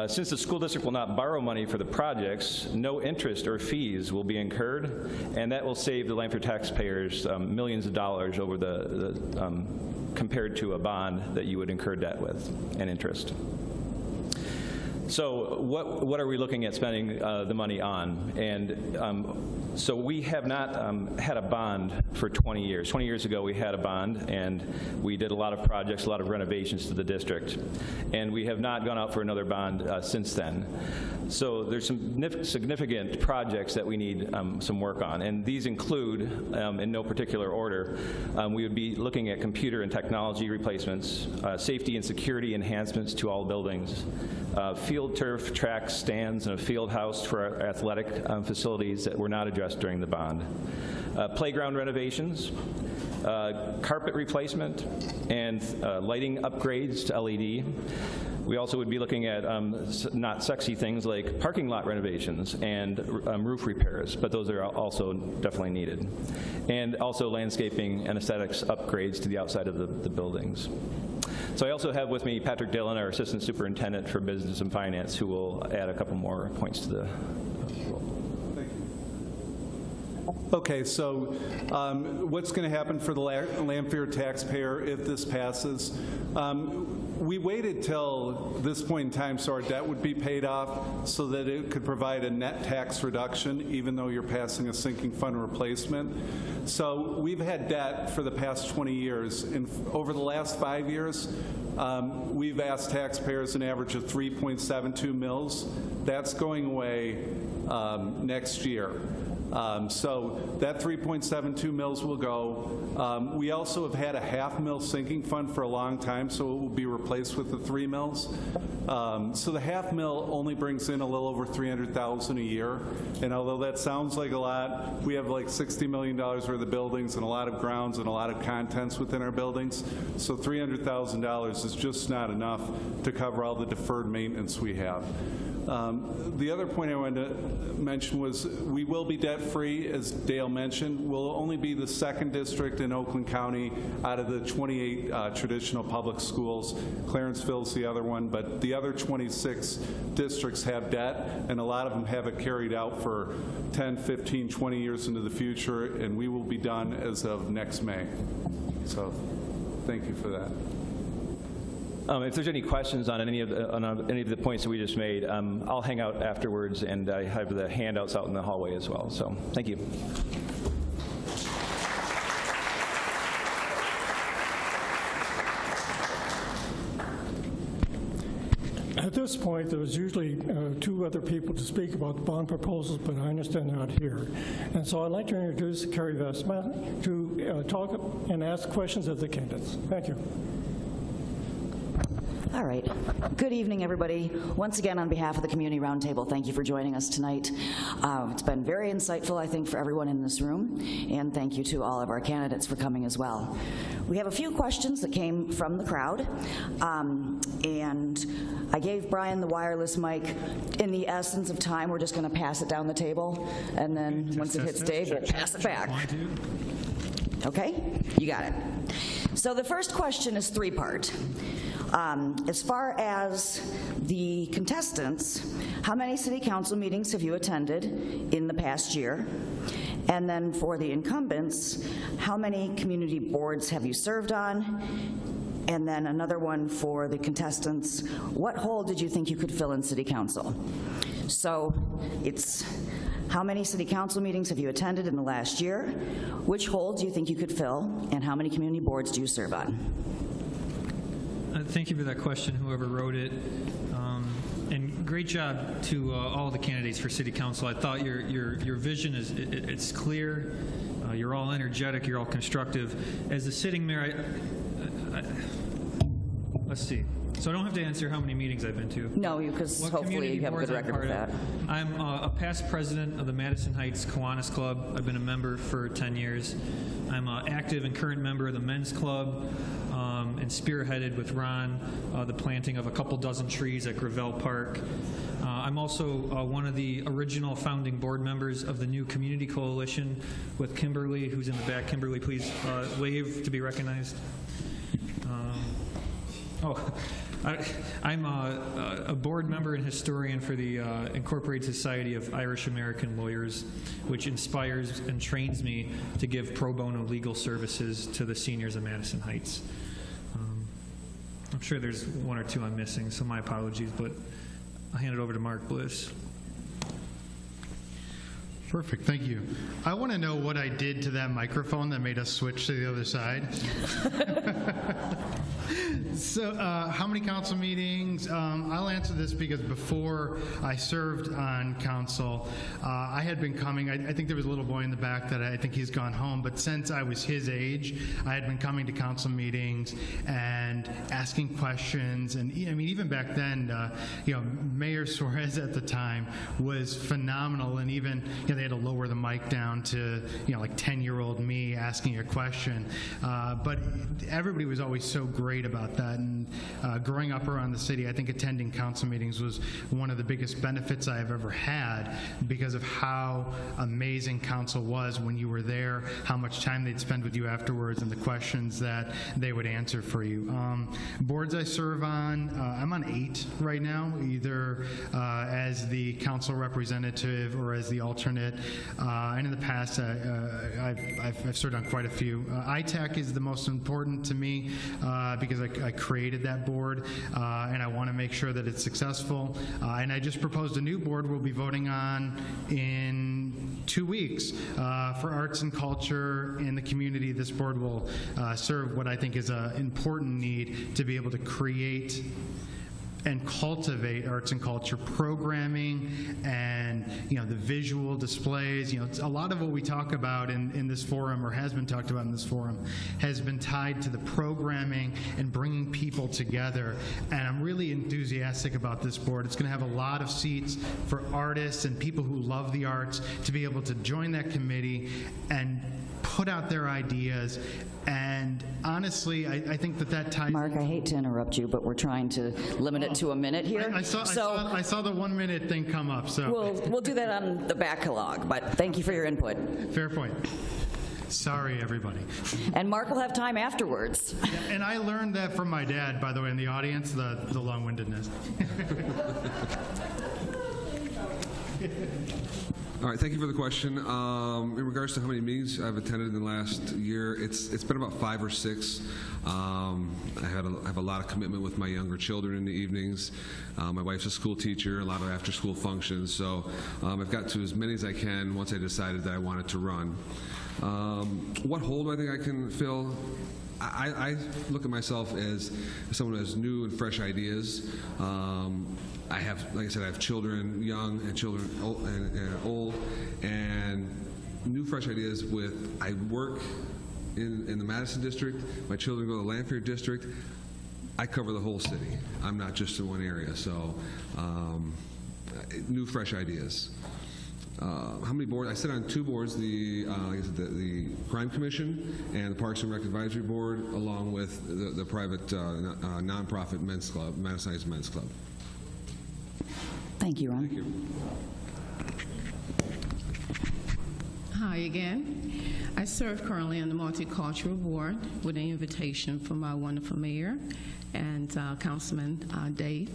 Since the school district will not borrow money for the projects, no interest or fees will be incurred, and that will save the Lanphier taxpayers millions of dollars over compared to a bond that you would incur debt with and interest. So what are we looking at spending the money on? And so we have not had a bond for 20 years. 20 years ago we had a bond, and we did a lot of projects, a lot of renovations to the district. And we have not gone out for another bond since then. So there's some significant projects that we need some work on. And these include, in no particular order, we would be looking at computer and technology replacements, safety and security enhancements to all buildings, field field turf, track, stands, and a field house for our athletic facilities that were not addressed during the bond. Playground renovations, carpet replacement, and lighting upgrades to LED. We also would be looking at not sexy things like parking lot renovations and roof repairs, but those are also definitely needed. And also landscaping and aesthetics upgrades to the outside of the buildings. So I also have with me Patrick Dillon, our Assistant Superintendent for Business and Finance, who will add a couple more points to the role. Okay, so what's going to happen for the Lamphere taxpayer if this passes? We waited till this point in time so our debt would be paid off so that it could provide a net tax reduction even though you're passing a sinking fund replacement. So we've had debt for the past 20 years. And over the last 5 years, we've asked taxpayers an average of 3.72 mils. That's going away next year. So that 3.72 mils will go. We also have had a half mil sinking fund for a long time, so it will be replaced with the 3 mils. So the half mil only brings in a little over $300,000 a year. And although that sounds like a lot, we have like $60 million worth of buildings and a lot of grounds and a lot of contents within our buildings. So $300,000 is just not enough to cover all the deferred maintenance we have. The other point I wanted to mention was we will be debt-free, as Dale mentioned. We'll only be the second district in Oakland County out of the 28 traditional public schools. Clarenceville's the other one, but the other 26 districts have debt, and a lot of them have it carried out for 10, 15, 20 years into the future, and we will be done as of next May. So thank you for that. If there's any questions on any of the points that we just made, I'll hang out afterwards, and I have the handouts out in the hallway as well. So thank you. At this point, there was usually 2 other people to speak about the bond proposals, but I understand they're not here. And so I'd like to introduce Carrie Vestman to talk and ask questions of the candidates. Thank you. All right. Good evening, everybody. Once again, on behalf of the Community Roundtable, thank you for joining us tonight. It's been very insightful, I think, for everyone in this room, and thank you to all of our candidates for coming as well. We have a few questions that came from the crowd, and I gave Brian the wireless mic. In the essence of time, we're just going to pass it down the table, and then once it hits Dave, we'll pass it back. Okay? You got it. So the first question is 3-part. As far as the contestants, how many city council meetings have you attended in the past year? And then for the incumbents, how many community boards have you served on? And then another one for the contestants, what hole did you think you could fill in city council? So it's how many city council meetings have you attended in the last year? Which hole do you think you could fill? And how many community boards do you serve on? Thank you for that question, whoever wrote it. And great job to all the candidates for City Council. I thought your vision is it's clear. You're all energetic. You're all constructive. As the sitting mayor, let's see. So I don't have to answer how many meetings I've been to. No, because hopefully you have a good record of that. I'm a past president of the Madison Heights Kiwanis Club. I've been a member for 10 years. I'm an active and current member of the Men's Club, and spearheaded with Ron the planting of a couple dozen trees at Gravel Park. I'm also one of the original founding board members of the new Community Coalition with Kimberly, who's in the back. Kimberly, please wave to be recognized. I'm a board member and historian for the Incorporated Society of Irish American Lawyers, which inspires and trains me to give pro bono legal services to the seniors of Madison Heights. I'm sure there's 1 or 2 I'm missing, so my apologies, but I'll hand it over to Mark Bliss. Perfect, thank you. I want to know what I did to that microphone that made us switch to the other side. So, how many council meetings? I'll answer this because before I served on council, I had been coming. I think there was a little boy in the back that I think he's gone home, but since I was his age, I had been coming to council meetings and asking questions. And I mean, even back then, Mayor Suarez at the time was phenomenal, and even they had to lower the mic down to like 10-year-old me asking a question. But everybody was always so great about that. And growing up around the city, I think attending council meetings was one of the biggest benefits I have ever had because of how amazing council was when you were there, how much time they'd spend with you afterwards, and the questions that they would answer for you. Boards I serve on, I'm on 8 right now, either as the council representative or as the alternate. And in the past, I've served on quite a few. ITAC is the most important to me because I created that board, and I want to make sure that it's successful. And I just proposed a new board we'll be voting on in 2 weeks for arts and culture in the community. This board will serve what I think is an important need to be able to create and cultivate arts and culture programming and the visual displays. A lot of what we talk about in this forum, or has been talked about in this forum, has been tied to the programming and bringing people together. And I'm really enthusiastic about this board. It's going to have a lot of seats for artists and people who love the arts to be able to join that committee and put out their ideas. And honestly, I think that ties... Mark, I hate to interrupt you, but we're trying to limit it to a minute here. I saw the 1 minute thing come up, so... We'll do that on the backlog, but thank you for your input. Fair point. Sorry, everybody. And Mark will have time afterwards. Yeah, and I learned that from my dad, by the way, in the audience, the long-windedness. All right, thank you for the question. In regards to how many meetings I've attended in the last year, it's been about 5 or 6. I have a lot of commitment with my younger children in the evenings. My wife's a school teacher, a lot of after-school functions, so I've got to as many as I can once I decided that I wanted to run. What hole do I think I can fill? I look at myself as someone who has new and fresh ideas. I have, like I said, I have children young and children old, and new fresh ideas I work in the Madison district. My children go to the Lanphier district. I cover the whole city. I'm not just in one area, so new fresh ideas. How many boards? I sit on 2 boards, the Crime Commission and the Parks and Rec Advisory Board, along with the private nonprofit men's club, Madison Heights Men's Club. Thank you, Ron. Thank you. Hi again. I serve currently on the Multicultural Board with an invitation from our wonderful mayor and Councilman Dave.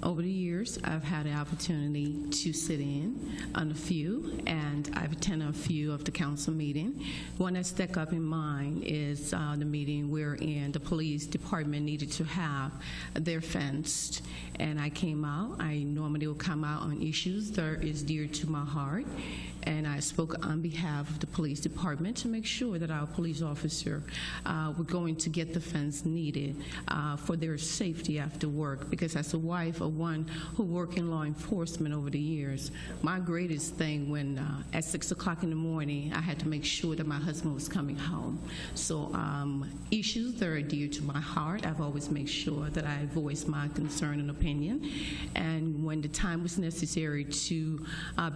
Over the years, I've had the opportunity to sit in on a few, and I've attended a few of the council meetings. One that stuck up in mind is the meeting wherein the police department needed to have their fenced, and I came out. I normally will come out on issues that is dear to my heart, and I spoke on behalf of the police department to make sure that our police officer were going to get the funds needed for their safety after work, because as a wife of one who worked in law enforcement over the years, my greatest thing when at 6 o'clock in the morning, I had to make sure that my husband was coming home. So issues that are dear to my heart, I've always made sure that I voice my concern and opinion. And when the time was necessary to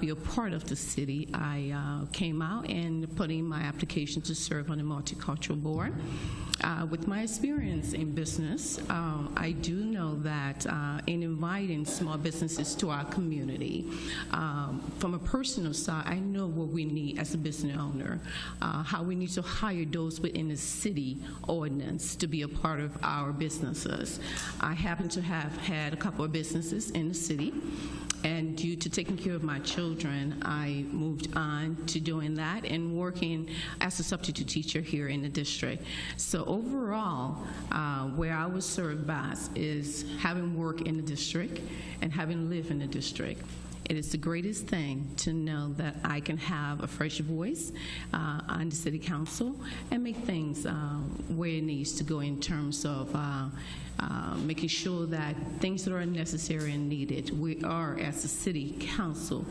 be a part of the city, I came out and put in my application to serve on the Multicultural Board. With my experience in business, I do know that in inviting small businesses to our community, from a personal side, I know what we need as a business owner, how we need to hire those within the city ordinance to be a part of our businesses. I happen to have had a couple of businesses in the city, and due to taking care of my children, I moved on to doing that and working as a substitute teacher here in the district. So overall, where I was served best is having worked in the district and having lived in the district. It is the greatest thing to know that I can have a fresh voice on the City Council and make things where it needs to go in terms of making sure that things that are necessary and needed, we are, as a City Council,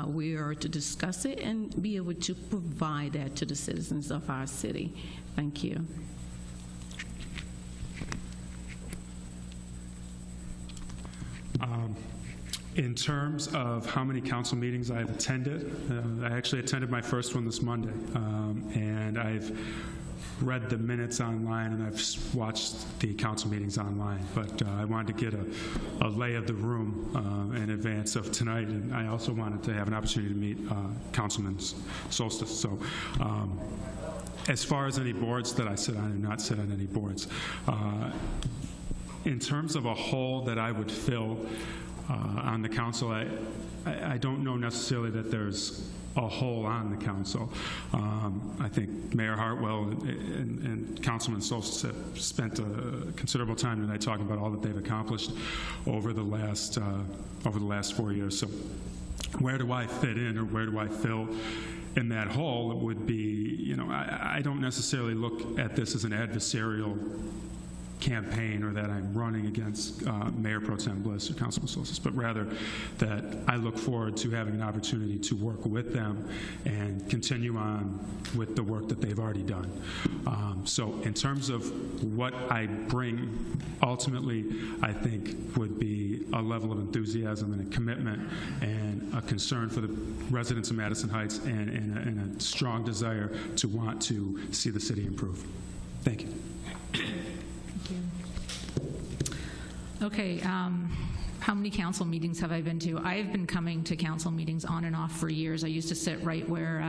we are to discuss it and be able to provide that to the citizens of our city. Thank you. In terms of how many council meetings I've attended, I actually attended my first one this Monday, and I've read the minutes online and I've watched the council meetings online, but I wanted to get a lay of the room in advance of tonight, and I also wanted to have an opportunity to meet Councilman Solstice. So as far as any boards that I sit on, I do not sit on any boards. In terms of a hole that I would fill on the council, I don't know necessarily that there's a hole on the council. I think Mayor Hartwell and Councilman Solstice have spent a considerable time tonight talking about all that they've accomplished over the last 4 years. So where do I fit in, or where do I fill in that hole? It would be, I don't necessarily look at this as an adversarial campaign or that I'm running against Mayor Pro Tem Bliss or Councilman Solstice, but rather that I look forward to having an opportunity to work with them and continue on with the work that they've already done. So in terms of what I bring, ultimately, I think would be a level of enthusiasm and a commitment and a concern for the residents of Madison Heights and a strong desire to want to see the city improve. Thank you. Okay, how many council meetings have I been to? I've been coming to council meetings on and off for years. I used to sit right where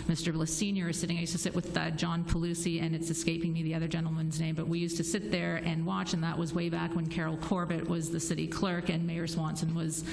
Mr. Bliss Sr. is sitting. I used to sit with John Pelusi, and it's escaping me the other gentleman's name, but we used to sit there and watch, and that was way back when Carol Corbett was the city clerk and Mayor Swanson was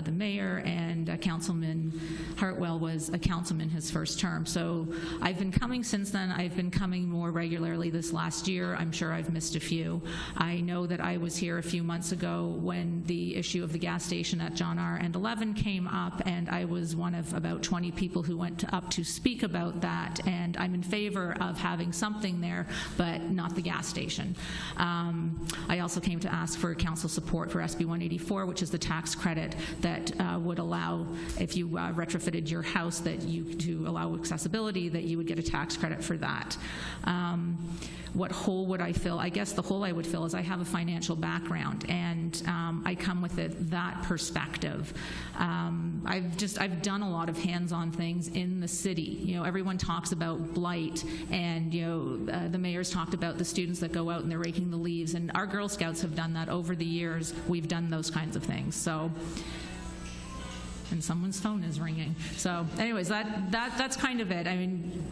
the mayor, and Councilman Hartwell was a councilman his first term. So I've been coming since then. I've been coming more regularly this last year. I'm sure I've missed a few. I know that I was here a few months ago when the issue of the gas station at John R. and 11 came up, and I was one of about 20 people who went up to speak about that, and I'm in favor of having something there, but not the gas station. I also came to ask for council support for SB 184, which is the tax credit that would allow, if you retrofitted your house, to allow accessibility, that you would get a tax credit for that. What hole would I fill? I guess the hole I would fill is I have a financial background, and I come with that perspective. I've done a lot of hands-on things in the city. Everyone talks about blight, and the mayor's talked about the students that go out and they're raking the leaves, and our Girl Scouts have done that over the years. We've done those kinds of things. So. And someone's phone is ringing. So anyways, that's kind of it. I mean,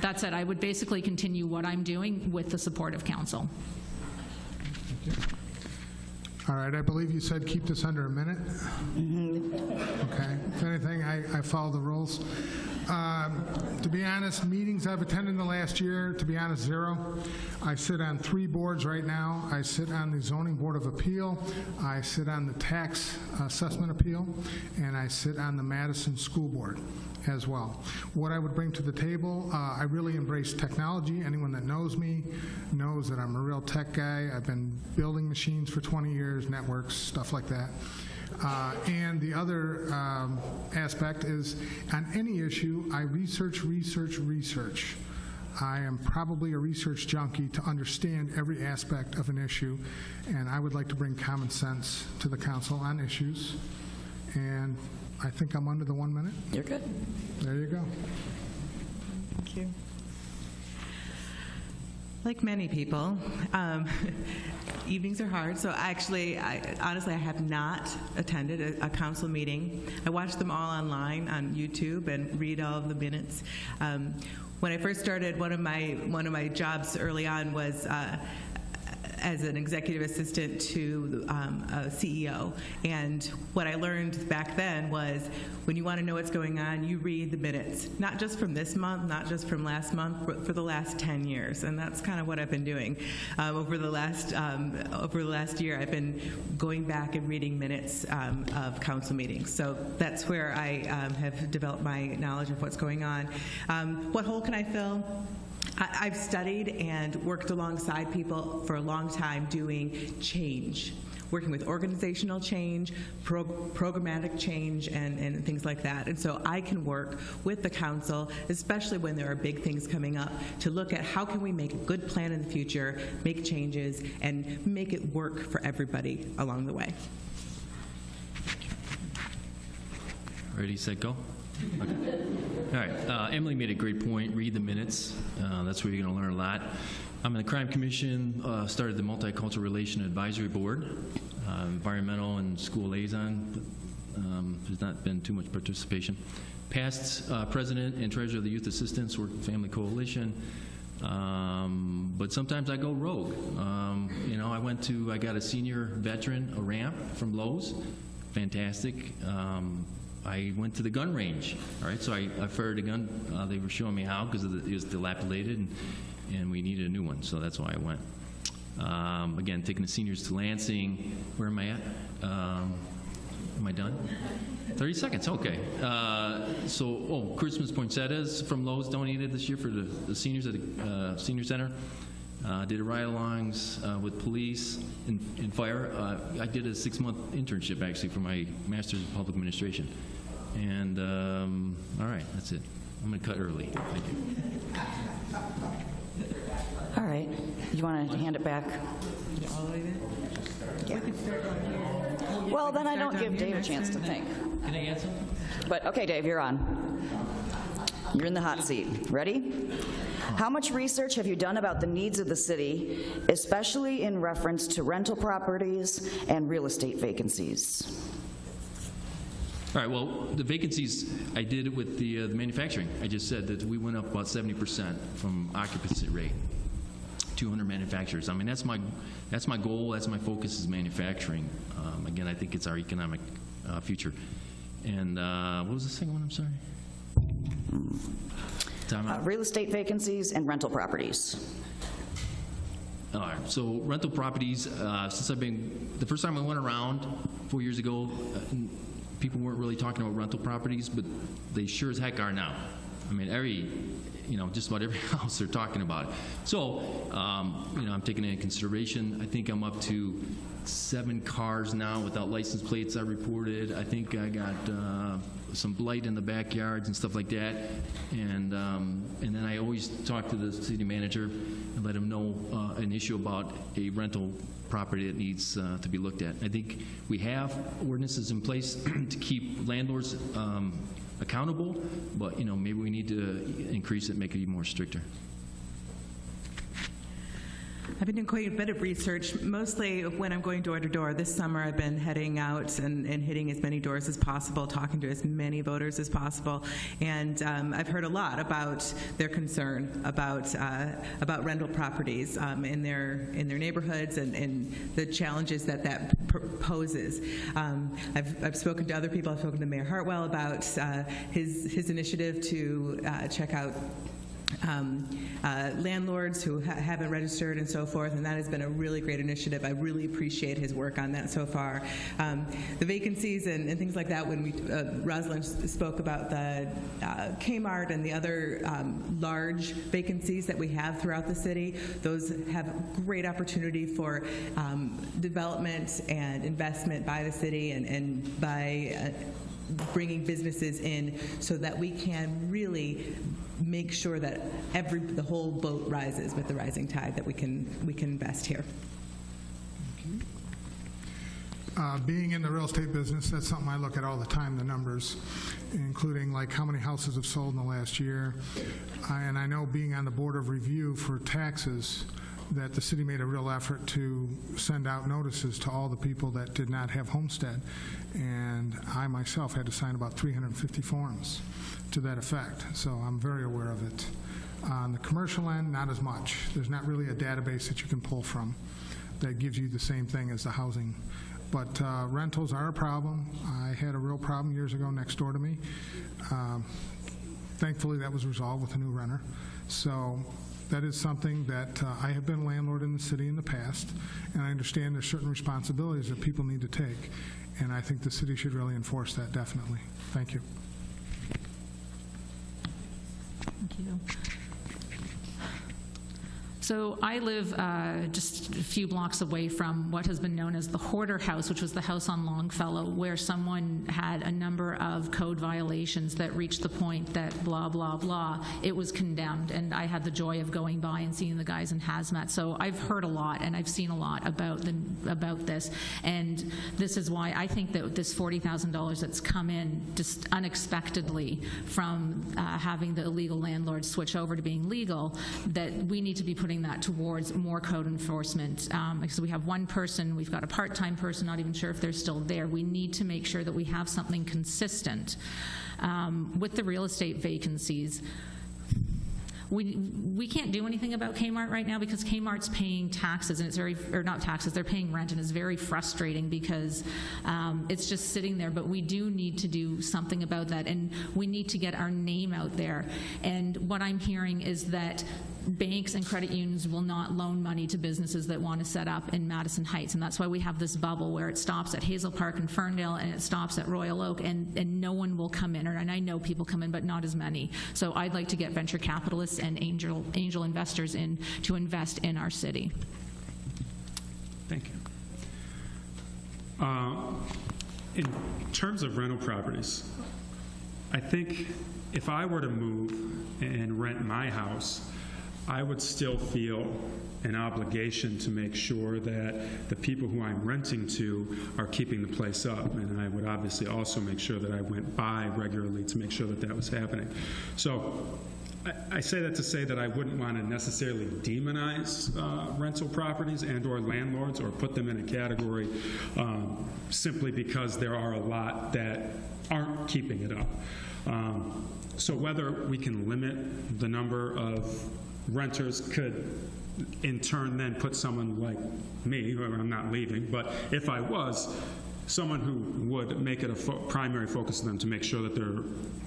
that's it. I would basically continue what I'm doing with the support of council. All right, I believe you said keep this under a minute. Okay, if anything, I follow the rules. To be honest, meetings I've attended in the last year, to be honest, 0. I sit on 3 boards right now. I sit on the Zoning Board of Appeal, I sit on the Tax Assessment Appeal, and I sit on the Madison School Board as well. What I would bring to the table, I really embrace technology. Anyone that knows me knows that I'm a real tech guy. I've been building machines for 20 years, networks, stuff like that. And the other aspect is, on any issue, I research. I am probably a research junkie to understand every aspect of an issue, and I would like to bring common sense to the council on issues. And I think I'm under the 1 minute. You're good. There you go. Thank you. Like many people, evenings are hard, so honestly, I have not attended a council meeting. I watch them all online on YouTube and read all of the minutes. When I first started, one of my jobs early on was as an executive assistant to a CEO. And what I learned back then was when you want to know what's going on, you read the minutes, not just from this month, not just from last month, but for the last 10 years. And that's kind of what I've been doing. Over the last year, I've been going back and reading minutes of council meetings. So that's where I have developed my knowledge of what's going on. What hole can I fill? I've studied and worked alongside people for a long time doing change, working with organizational change, programmatic change, and things like that. And so I can work with the council, especially when there are big things coming up, to look at how can we make a good plan in the future, make changes, and make it work for everybody along the way. Ready, set, go? Okay. All right. Emily made a great point. Read the minutes. That's where you're going to learn a lot. I'm in the Crime Commission, started the Multicultural Relation Advisory Board, environmental and school liaison. There's not been too much participation. Past president and treasurer of the Youth Assistance Work Family Coalition. But sometimes I go rogue. I got a senior veteran, a ramp from Lowe's. Fantastic. I went to the gun range. All right, so I fired a gun. They were showing me how because it was dilapidated, and we needed a new one. So that's why I went. Again, taking the seniors to Lansing. Where am I at? Am I done? 30 seconds. Okay. Christmas poinsettias from Lowe's donated this year for the seniors at the senior center. Did ride-alongs with police and fire. I did a 6-month internship, actually, for my Master's of Public Administration. And, all right, that's it. I'm going to cut early. Thank you. All right. You want to hand it back? Yeah. Well, then I don't give Dave a chance to think. Can I answer? But, okay, Dave, you're on. You're in the hot seat. Ready? How much research have you done about the needs of the city, especially in reference to rental properties and real estate vacancies? All right, well, the vacancies, I did it with the manufacturing. I just said that we went up about 70% from occupancy rate, 200 manufacturers. I mean, that's my goal, that's my focus is manufacturing. Again, I think it's our economic future. And what was the second one, I'm sorry? Real estate vacancies and rental properties. All right, so rental properties, since the first time I went around 4 years ago, people weren't really talking about rental properties, but they sure as heck are now. I mean, just about every house they're talking about it. So, I'm taking it into consideration. I think I'm up to 7 cars now without license plates I reported. I think I got some blight in the backyards and stuff like that. And then I always talk to the city manager and let him know an issue about a rental property that needs to be looked at. I think we have ordinances in place to keep landlords accountable, but maybe we need to increase it, make it even more stricter. I've been doing quite a bit of research, mostly when I'm going door to door. This summer I've been heading out and hitting as many doors as possible, talking to as many voters as possible, and I've heard a lot about their concern about rental properties in their neighborhoods and the challenges that poses. I've spoken to other people. I've spoken to Mayor Hartwell about his initiative to check out landlords who haven't registered and so forth, and that has been a really great initiative. I really appreciate his work on that so far. The vacancies and things like that, when Rosalyn spoke about the Kmart and the other large vacancies that we have throughout the city, those have great opportunity for development and investment by the city and by bringing businesses in so that we can really make sure that the whole boat rises with the rising tide, that we can invest here. Being in the real estate business, that's something I look at all the time, the numbers, including like how many houses have sold in the last year. And I know being on the Board of Review for taxes, that the city made a real effort to send out notices to all the people that did not have homestead. And I myself had to sign about 350 forms to that effect. So I'm very aware of it. On the commercial end, not as much. There's not really a database that you can pull from. that gives you the same thing as the housing. But rentals are a problem. I had a real problem years ago next door to me. Thankfully, that was resolved with a new renter. So that is something that I have been a landlord in the city in the past, and I understand there's certain responsibilities that people need to take, and I think the city should really enforce that, definitely. Thank you. Thank you. So I live just a few blocks away from what has been known as the Hoarder House, which was the house on Longfellow, where someone had a number of code violations that reached the point that blah, blah, blah, it was condemned. And I had the joy of going by and seeing the guys in hazmat. So I've heard a lot and I've seen a lot about this. And this is why I think that this $40,000 that's come in just unexpectedly from having the illegal landlords switch over to being legal, that we need to be putting that towards more code enforcement. Because we have one person, we've got a part-time person, not even sure if they're still there. We need to make sure that we have something consistent. With the real estate vacancies, we can't do anything about Kmart right now because Kmart's paying taxes, and it's or not taxes, they're paying rent, and it's very frustrating because it's just sitting there. But we do need to do something about that, and we need to get our name out there. And what I'm hearing is that banks and credit unions will not loan money to businesses that want to set up in Madison Heights, and that's why we have this bubble where it stops at Hazel Park and Ferndale and it stops at Royal Oak, and no one will come in. And I know people come in, but not as many. So I'd like to get venture capitalists and angel investors in to invest in our city. Thank you. In terms of rental properties, I think if I were to move and rent my house, I would still feel an obligation to make sure that the people who I'm renting to are keeping the place up. And I would obviously also make sure that I went by regularly to make sure that that was happening. So I say that to say that I wouldn't want to necessarily demonize rental properties and or landlords or put them in a category simply because there are a lot that aren't keeping it up. So whether we can limit the number of renters could in turn then put someone like me, or I'm not leaving, but if I was, someone who would make it a primary focus of them to make sure that their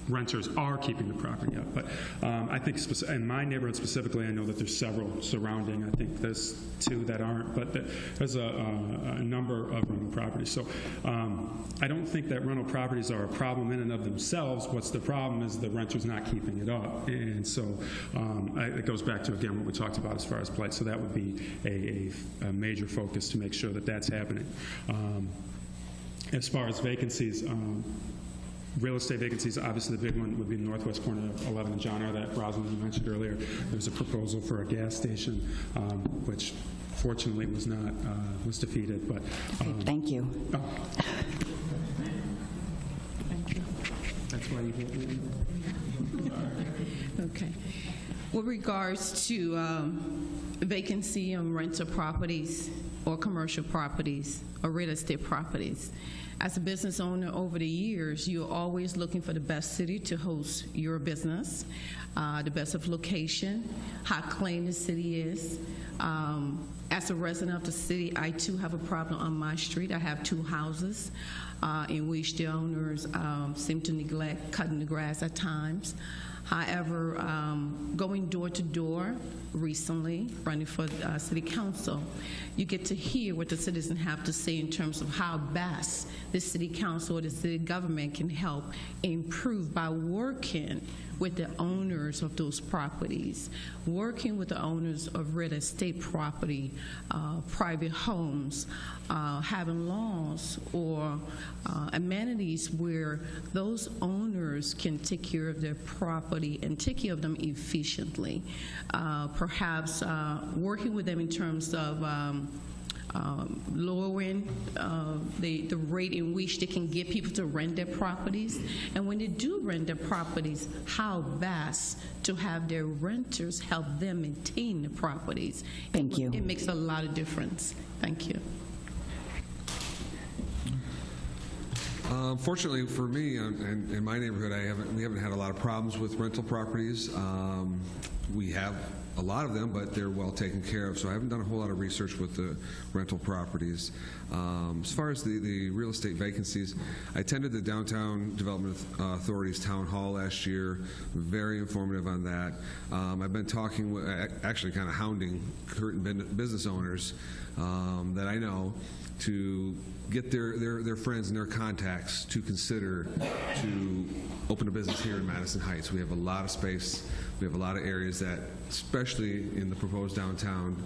renters are keeping the property up. But I think in my neighborhood specifically, I know that there's several surrounding. I think there's two that aren't, but there's a number of rental properties. So I don't think that rental properties are a problem in and of themselves. What's the problem is the renters not keeping it up. And so it goes back to, again, what we talked about as far as blight. So that would be a major focus to make sure that that's happening. As far as vacancies, real estate vacancies, obviously the big one would be the northwest corner of 11 and John R. that Rosalyn, you mentioned earlier. There's a proposal for a gas station, which fortunately was not was defeated. But thank you. Oh. Thank you. That's why you vote me. Okay. With regards to vacancy on rental properties or commercial properties or real estate properties, as a business owner over the years, you're always looking for the best city to host your business, the best of location, how clean the city is. As a resident of the city, I too have a problem on my street. I have 2 houses in which the owners seem to neglect cutting the grass at times. However, going door to door recently, running for city council, you get to hear what the citizens have to say in terms of how best the city council or the city government can help improve by working with the owners of those properties, working with the owners of real estate property, private homes, having laws or amenities where those owners can take care of their property and take care of them efficiently. Perhaps working with them in terms of lowering the rate in which they can get people to rent their properties. And when they do rent their properties, how best to have their renters help them maintain the properties. Thank you. It makes a lot of difference. Thank you. Fortunately for me, in my neighborhood, we haven't had a lot of problems with rental properties. We have a lot of them, but they're well taken care of. So I haven't done a whole lot of research with the rental properties. As far as the real estate vacancies, I attended the Downtown Development Authority's town hall last year. Very informative on that. I've been talking with, actually kind of hounding current business owners that I know to get their friends and their contacts to consider to open a business here in Madison Heights. We have a lot of space. We have a lot of areas that, especially in the proposed downtown,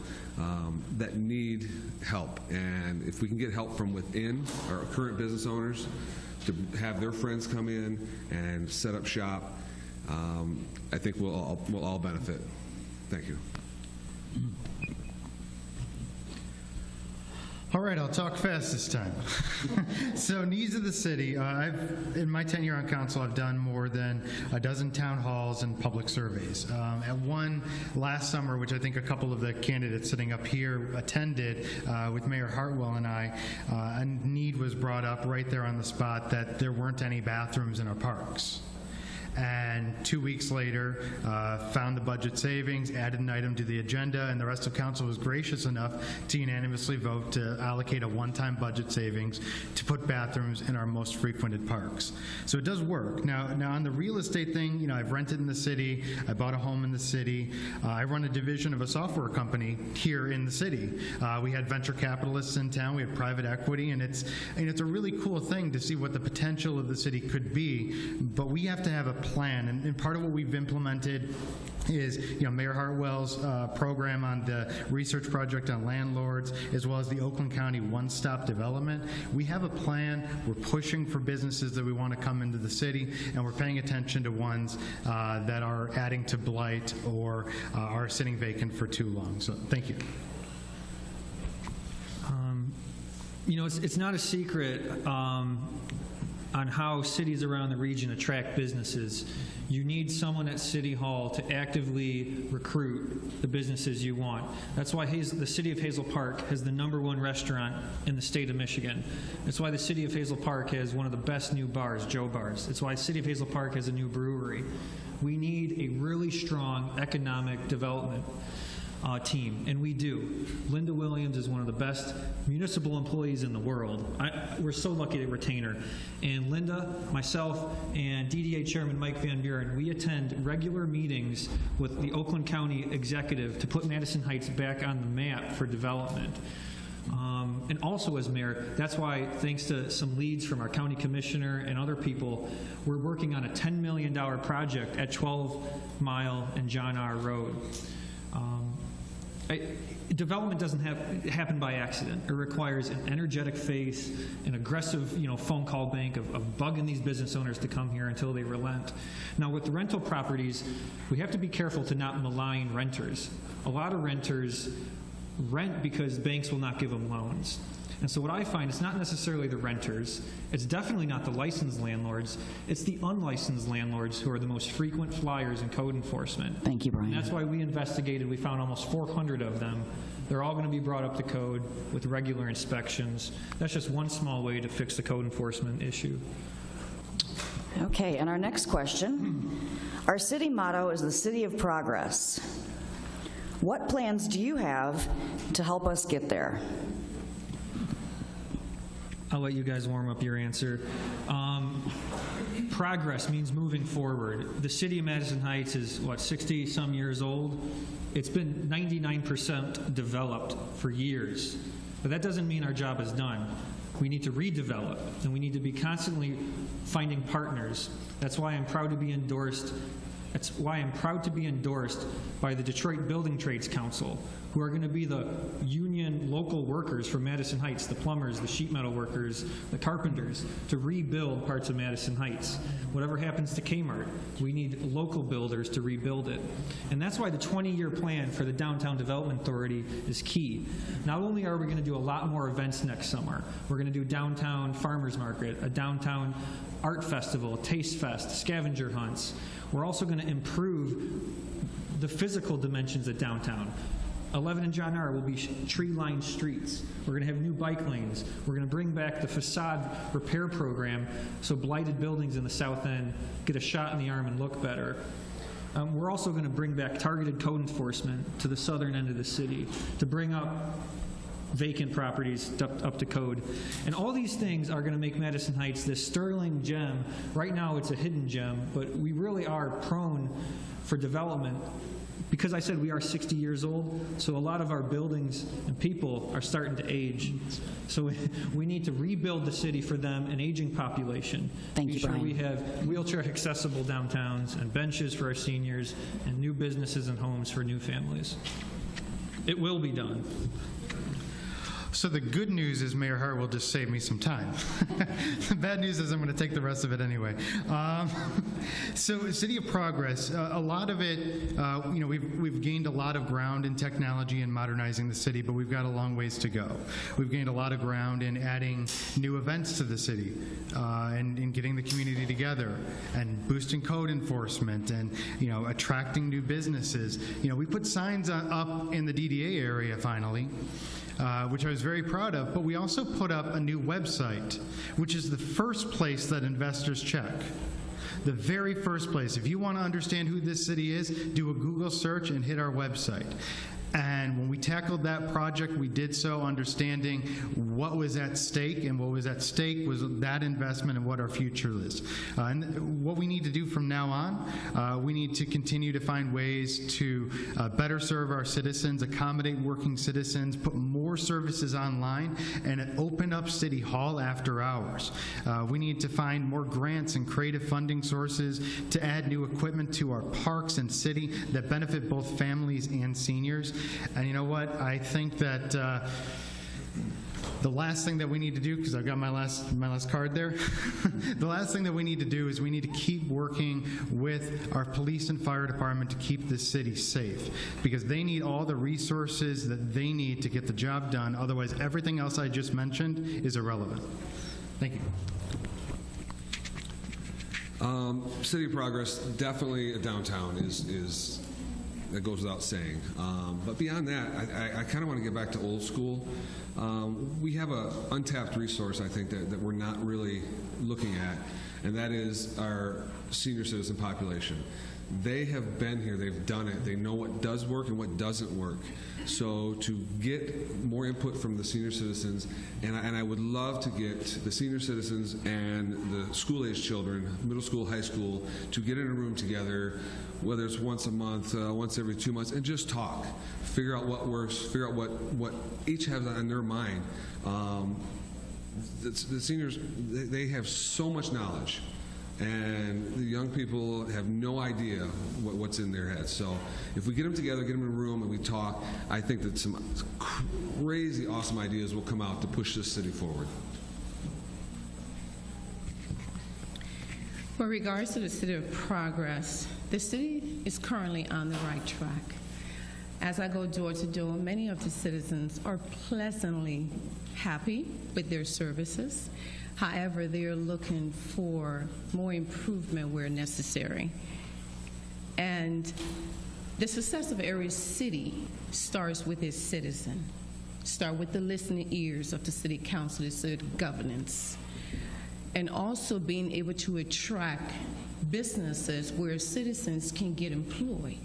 that need help. And if we can get help from within our current business owners to have their friends come in and set up shop, I think we'll all benefit. Thank you. All right, I'll talk fast this time. So, needs of the city. In my tenure on council, I've done more than a dozen town halls and public surveys. At one last summer, which I think a couple of the candidates sitting up here attended with Mayor Hartwell and I, a need was brought up right there on the spot that there weren't any bathrooms in our parks. And 2 weeks later, found the budget savings, added an item to the agenda, and the rest of council was gracious enough to unanimously vote to allocate a one-time budget savings to put bathrooms in our most frequented parks. So it does work. Now on the real estate thing, I've rented in the city, I bought a home in the city, I run a division of a software company here in the city. We had venture capitalists in town, we have private equity, and it's a really cool thing to see what the potential of the city could be, but we have to have a plan, and part of what we've implemented is Mayor Hartwell's program on the research project on landlords, as well as the Oakland County one-stop development. We have a plan. We're pushing for businesses that we want to come into the city, and we're paying attention to ones that are adding to blight or are sitting vacant for too long. So thank you. It's not a secret on how cities around the region attract businesses. You need someone at City Hall to actively recruit the businesses you want. That's why the city of Hazel Park has the #1 restaurant in the state of Michigan. That's why the city of Hazel Park has one of the best new bars, Joe Bars. It's why the city of Hazel Park has a new brewery. We need a really strong economic development team, and we do. Linda Williams is one of the best municipal employees in the world. We're so lucky to retain her. And Linda, myself, and DDA Chairman Mike Van Buren, we attend regular meetings with the Oakland County executive to put Madison Heights back on the map for development. And also as mayor, that's why, thanks to some leads from our county commissioner and other people, we're working on a $10 million project at 12 Mile and John R. Road. Development doesn't happen by accident. It requires an energetic face, an aggressive, phone call bank of bugging these business owners to come here until they relent. Now, with the rental properties, we have to be careful to not malign renters. A lot of renters rent because banks will not give them loans. And so what I find, it's not necessarily the renters, it's definitely not the licensed landlords, it's the unlicensed landlords who are the most frequent flyers in code enforcement. Thank you, Brian. And that's why we investigated, we found almost 400 of them. They're all going to be brought up to code with regular inspections. That's just one small way to fix the code enforcement issue. Okay, and our next question. Our city motto is the City of Progress. What plans do you have to help us get there? I'll let you guys warm up your answer. Progress means moving forward. The city of Madison Heights is, 60-some years old? It's been 99% developed for years. But that doesn't mean our job is done. We need to redevelop, and we need to be constantly finding partners. That's why I'm proud to be endorsed. That's why I'm proud to be endorsed by the Detroit Building Trades Council, who are going to be the union local workers for Madison Heights, the plumbers, the sheet metal workers, the carpenters, to rebuild parts of Madison Heights. Whatever happens to Kmart, we need local builders to rebuild it. And that's why the 20-year plan for the Downtown Development Authority is key. Not only are we going to do a lot more events next summer, we're going to do downtown farmers market, a downtown art festival, taste fest, scavenger hunts. We're also going to improve the physical dimensions of downtown. 11 and John R. will be tree-lined streets. We're going to have new bike lanes. We're going to bring back the facade repair program so blighted buildings in the south end get a shot in the arm and look better. We're also going to bring back targeted code enforcement to the southern end of the city to bring up vacant properties up to code. And all these things are going to make Madison Heights this sterling gem. Right now it's a hidden gem, but we really are prone for development. Because I said we are 60 years old, so a lot of our buildings and people are starting to age. So we need to rebuild the city for them, an aging population. Thank you, Be sure Bryan. we have wheelchair-accessible downtowns and benches for our seniors and new businesses and homes for new families. It will be done. So the good news is Mayor Hartwell just saved me some time. The bad news is I'm going to take the rest of it anyway. So City of Progress, a lot of it, we've gained a lot of ground in technology and modernizing the city, but we've got a long ways to go. We've gained a lot of ground in adding new events to the city and in getting the community together and boosting code enforcement and, attracting new businesses. We put signs up in the DDA area finally. Which I was very proud of, but we also put up a new website, which is the first place that investors check. The very first place. If you want to understand who this city is, do a Google search and hit our website. And when we tackled that project, we did so understanding what was at stake, and what was at stake was that investment and what our future is. And what we need to do from now on, we need to continue to find ways to better serve our citizens, accommodate working citizens, put more services online, and open up City Hall after hours. We need to find more grants and creative funding sources to add new equipment to our parks and city that benefit both families and seniors. And you know what? I think that the last thing that we need to do, because I've got my last card there, the last thing that we need to do is we need to keep working with our police and fire department to keep this city safe, because they need all the resources that they need to get the job done. Otherwise, everything else I just mentioned is irrelevant. Thank you. City of Progress, definitely a downtown is that goes without saying. But beyond that, I kind of want to get back to old school. We have an untapped resource, I think, that we're not really looking at, and that is our senior citizen population. They have been here, they've done it, they know what does work and what doesn't work. So to get more input from the senior citizens, and I would love to get the senior citizens and the school-age children, middle school, high school, to get in a room together, whether it's once a month, once every 2 months, and just talk. Figure out what works, figure out what each has on their mind. The seniors, they have so much knowledge, and the young people have no idea what's in their heads. So if we get them together, get them in a room, and we talk, I think that some crazy awesome ideas will come out to push this city forward. With regards to the City of Progress, the city is currently on the right track. As I go door to door, many of the citizens are pleasantly happy with their services. However, they're looking for more improvement where necessary. And the success of every city starts with its citizen. Start with the listening ears of the city council, the city governance. And also being able to attract businesses where citizens can get employed.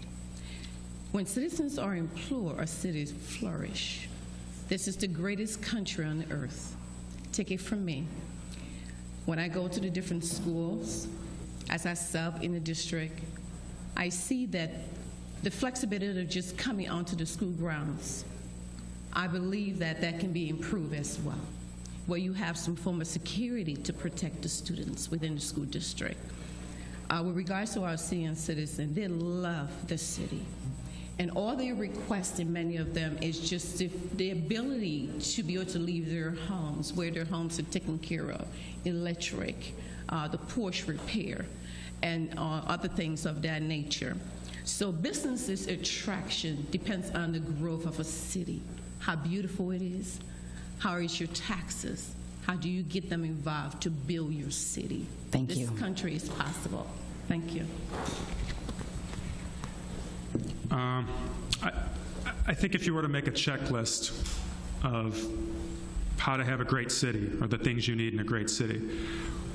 When citizens are employed, our cities flourish. This is the greatest country on earth. Take it from me. When I go to the different schools, as I sub in the district, I see that the flexibility of just coming onto the school grounds, I believe that that can be improved as well, where you have some form of security to protect the students within the school district. With regards to our senior citizens, they love the city. And all they're requesting, many of them, is just the ability to be able to leave their homes, where their homes are taken care of, electric, the porch repair, and other things of that nature. So businesses attraction depends on the growth of a city, how beautiful it is, how is your taxes, how do you get them involved to build your city. Thank you. This country is possible. Thank you. I think if you were to make a checklist of how to have a great city or the things you need in a great city,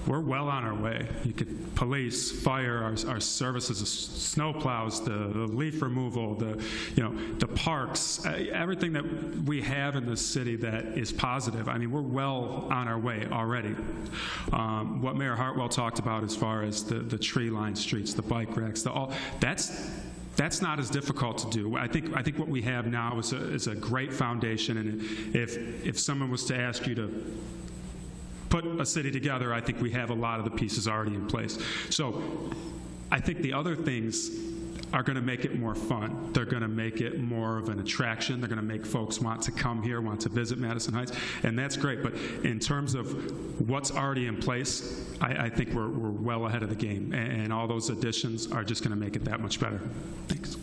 we're well on our way. You could police, fire, our services, the snow plows, the leaf removal, the parks, everything that we have in this city that is positive. I mean, we're well on our way already. What Mayor Hartwell talked about as far as the tree-lined streets, the bike racks, that's not as difficult to do. I think what we have now is a great foundation, and if someone was to ask you to put a city together, I think we have a lot of the pieces already in place. So I think the other things are going to make it more fun. They're going to make it more of an attraction. They're going to make folks want to come here, want to visit Madison Heights, and that's great. But in terms of what's already in place, I think we're well ahead of the game, and all those additions are just going to make it that much better. Thanks.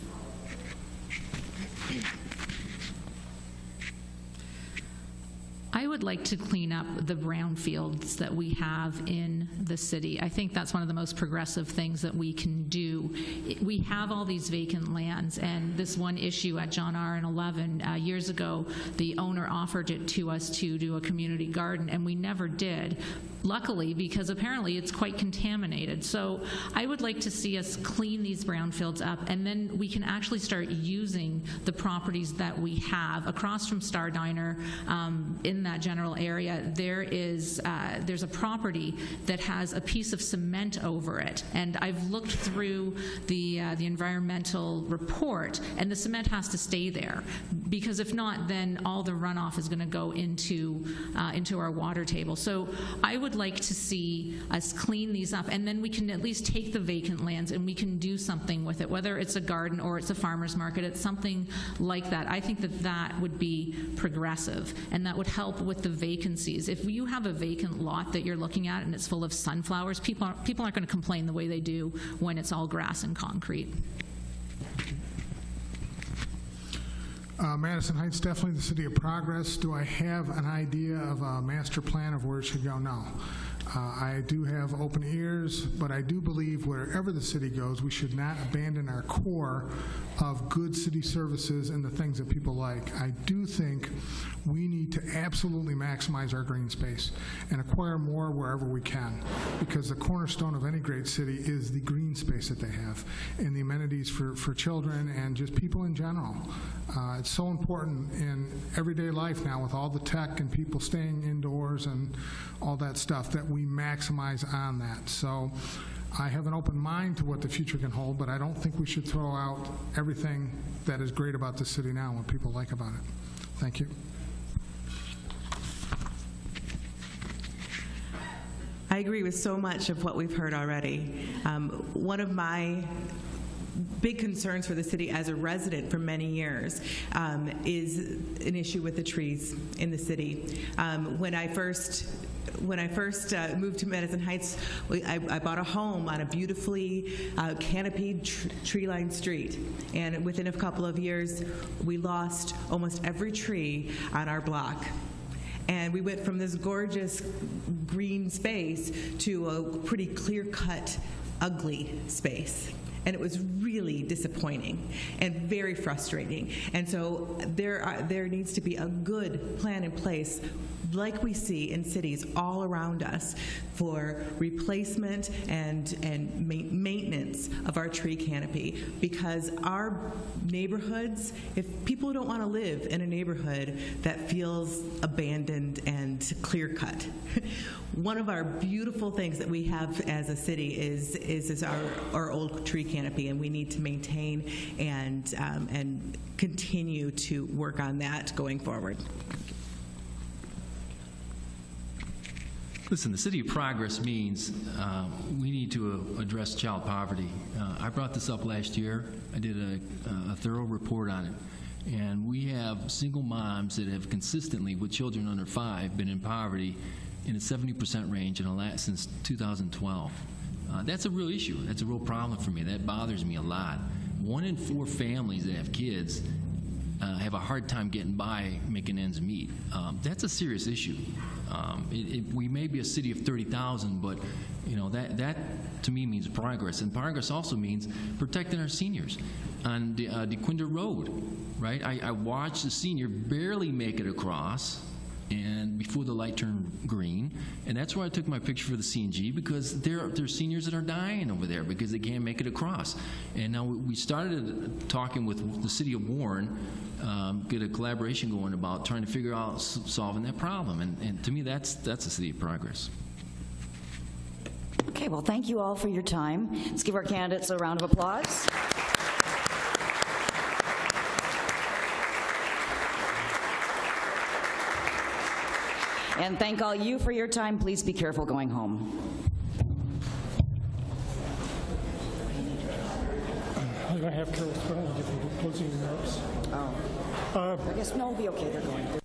I would like to clean up the brownfields that we have in the city. I think that's one of the most progressive things that we can do. We have all these vacant lands, and this one issue at John R. and 11 years ago, the owner offered it to us to do a community garden, and we never did. Luckily, because apparently it's quite contaminated. So I would like to see us clean these brownfields up, and then we can actually start using the properties that we have. Across from Star Diner, in that general area, there's a property that has a piece of cement over it. And I've looked through the environmental report, and the cement has to stay there, because if not, then all the runoff is going to go into our water table. So I would like to see us clean these up, and then we can at least take the vacant lands and we can do something with it, whether it's a garden or it's a farmer's market. It's something like that. I think that would be progressive, and that would help with the vacancies. If you have a vacant lot that you're looking at and it's full of sunflowers, people aren't going to complain the way they do when it's all grass and concrete. Madison Heights, definitely the city of progress. Do I have an idea of a master plan of where it should go? No. I do have open ears, but I do believe wherever the city goes, we should not abandon our core of good city services and the things that people like. I do think we need to absolutely maximize our green space and acquire more wherever we can, because the cornerstone of any great city is the green space that they have and the amenities for children and just people in general. It's so important in everyday life now with all the tech and people staying indoors and all that stuff, that we maximize on that. So I have an open mind to what the future can hold, but I don't think we should throw out everything that is great about the city now and what people like about it. Thank you. I agree with so much of what we've heard already. One of my big concerns for the city as a resident for many years is an issue with the trees in the city. When I first moved to Madison Heights, I bought a home on a beautifully canopied tree-lined street, and within a couple of years, we lost almost every tree on our block. And we went from this gorgeous green space to a pretty clear-cut, ugly space. And it was really disappointing and very frustrating. And so there needs to be a good plan in place, like we see in cities all around us, for replacement and maintenance of our tree canopy. Because our neighborhoods, if people don't want to live in a neighborhood that feels abandoned and clear-cut, one of our beautiful things that we have as a city is our old tree canopy, and we need to maintain and continue to work on that going forward. Listen, the city of progress means we need to address child poverty. I brought this up last year. I did a thorough report on it. And we have single moms that have consistently, with children under 5, been in poverty in a 70% range since 2012. That's a real issue. That's a real problem for me. That bothers me a lot. 1 in 4 families that have kids have a hard time getting by, making ends meet. That's a serious issue. We may be a city of 30,000, but that to me means progress. And progress also means protecting our seniors on DeQuinta Road, right? I watched the senior barely make it across and before the light turned green. And that's where I took my picture for the CNG, because there are seniors that are dying over there because they can't make it across. And now we started talking with the city of Warren, get a collaboration going about trying to figure out solving that problem. And to me, that's a city of progress. Okay, well, thank you all for your time. Let's give our candidates a round of applause. And thank all you for your time. Please be careful going home. I'm going to have Carol Spellman give you closing remarks. Oh. I guess no, we'll be okay. They're going.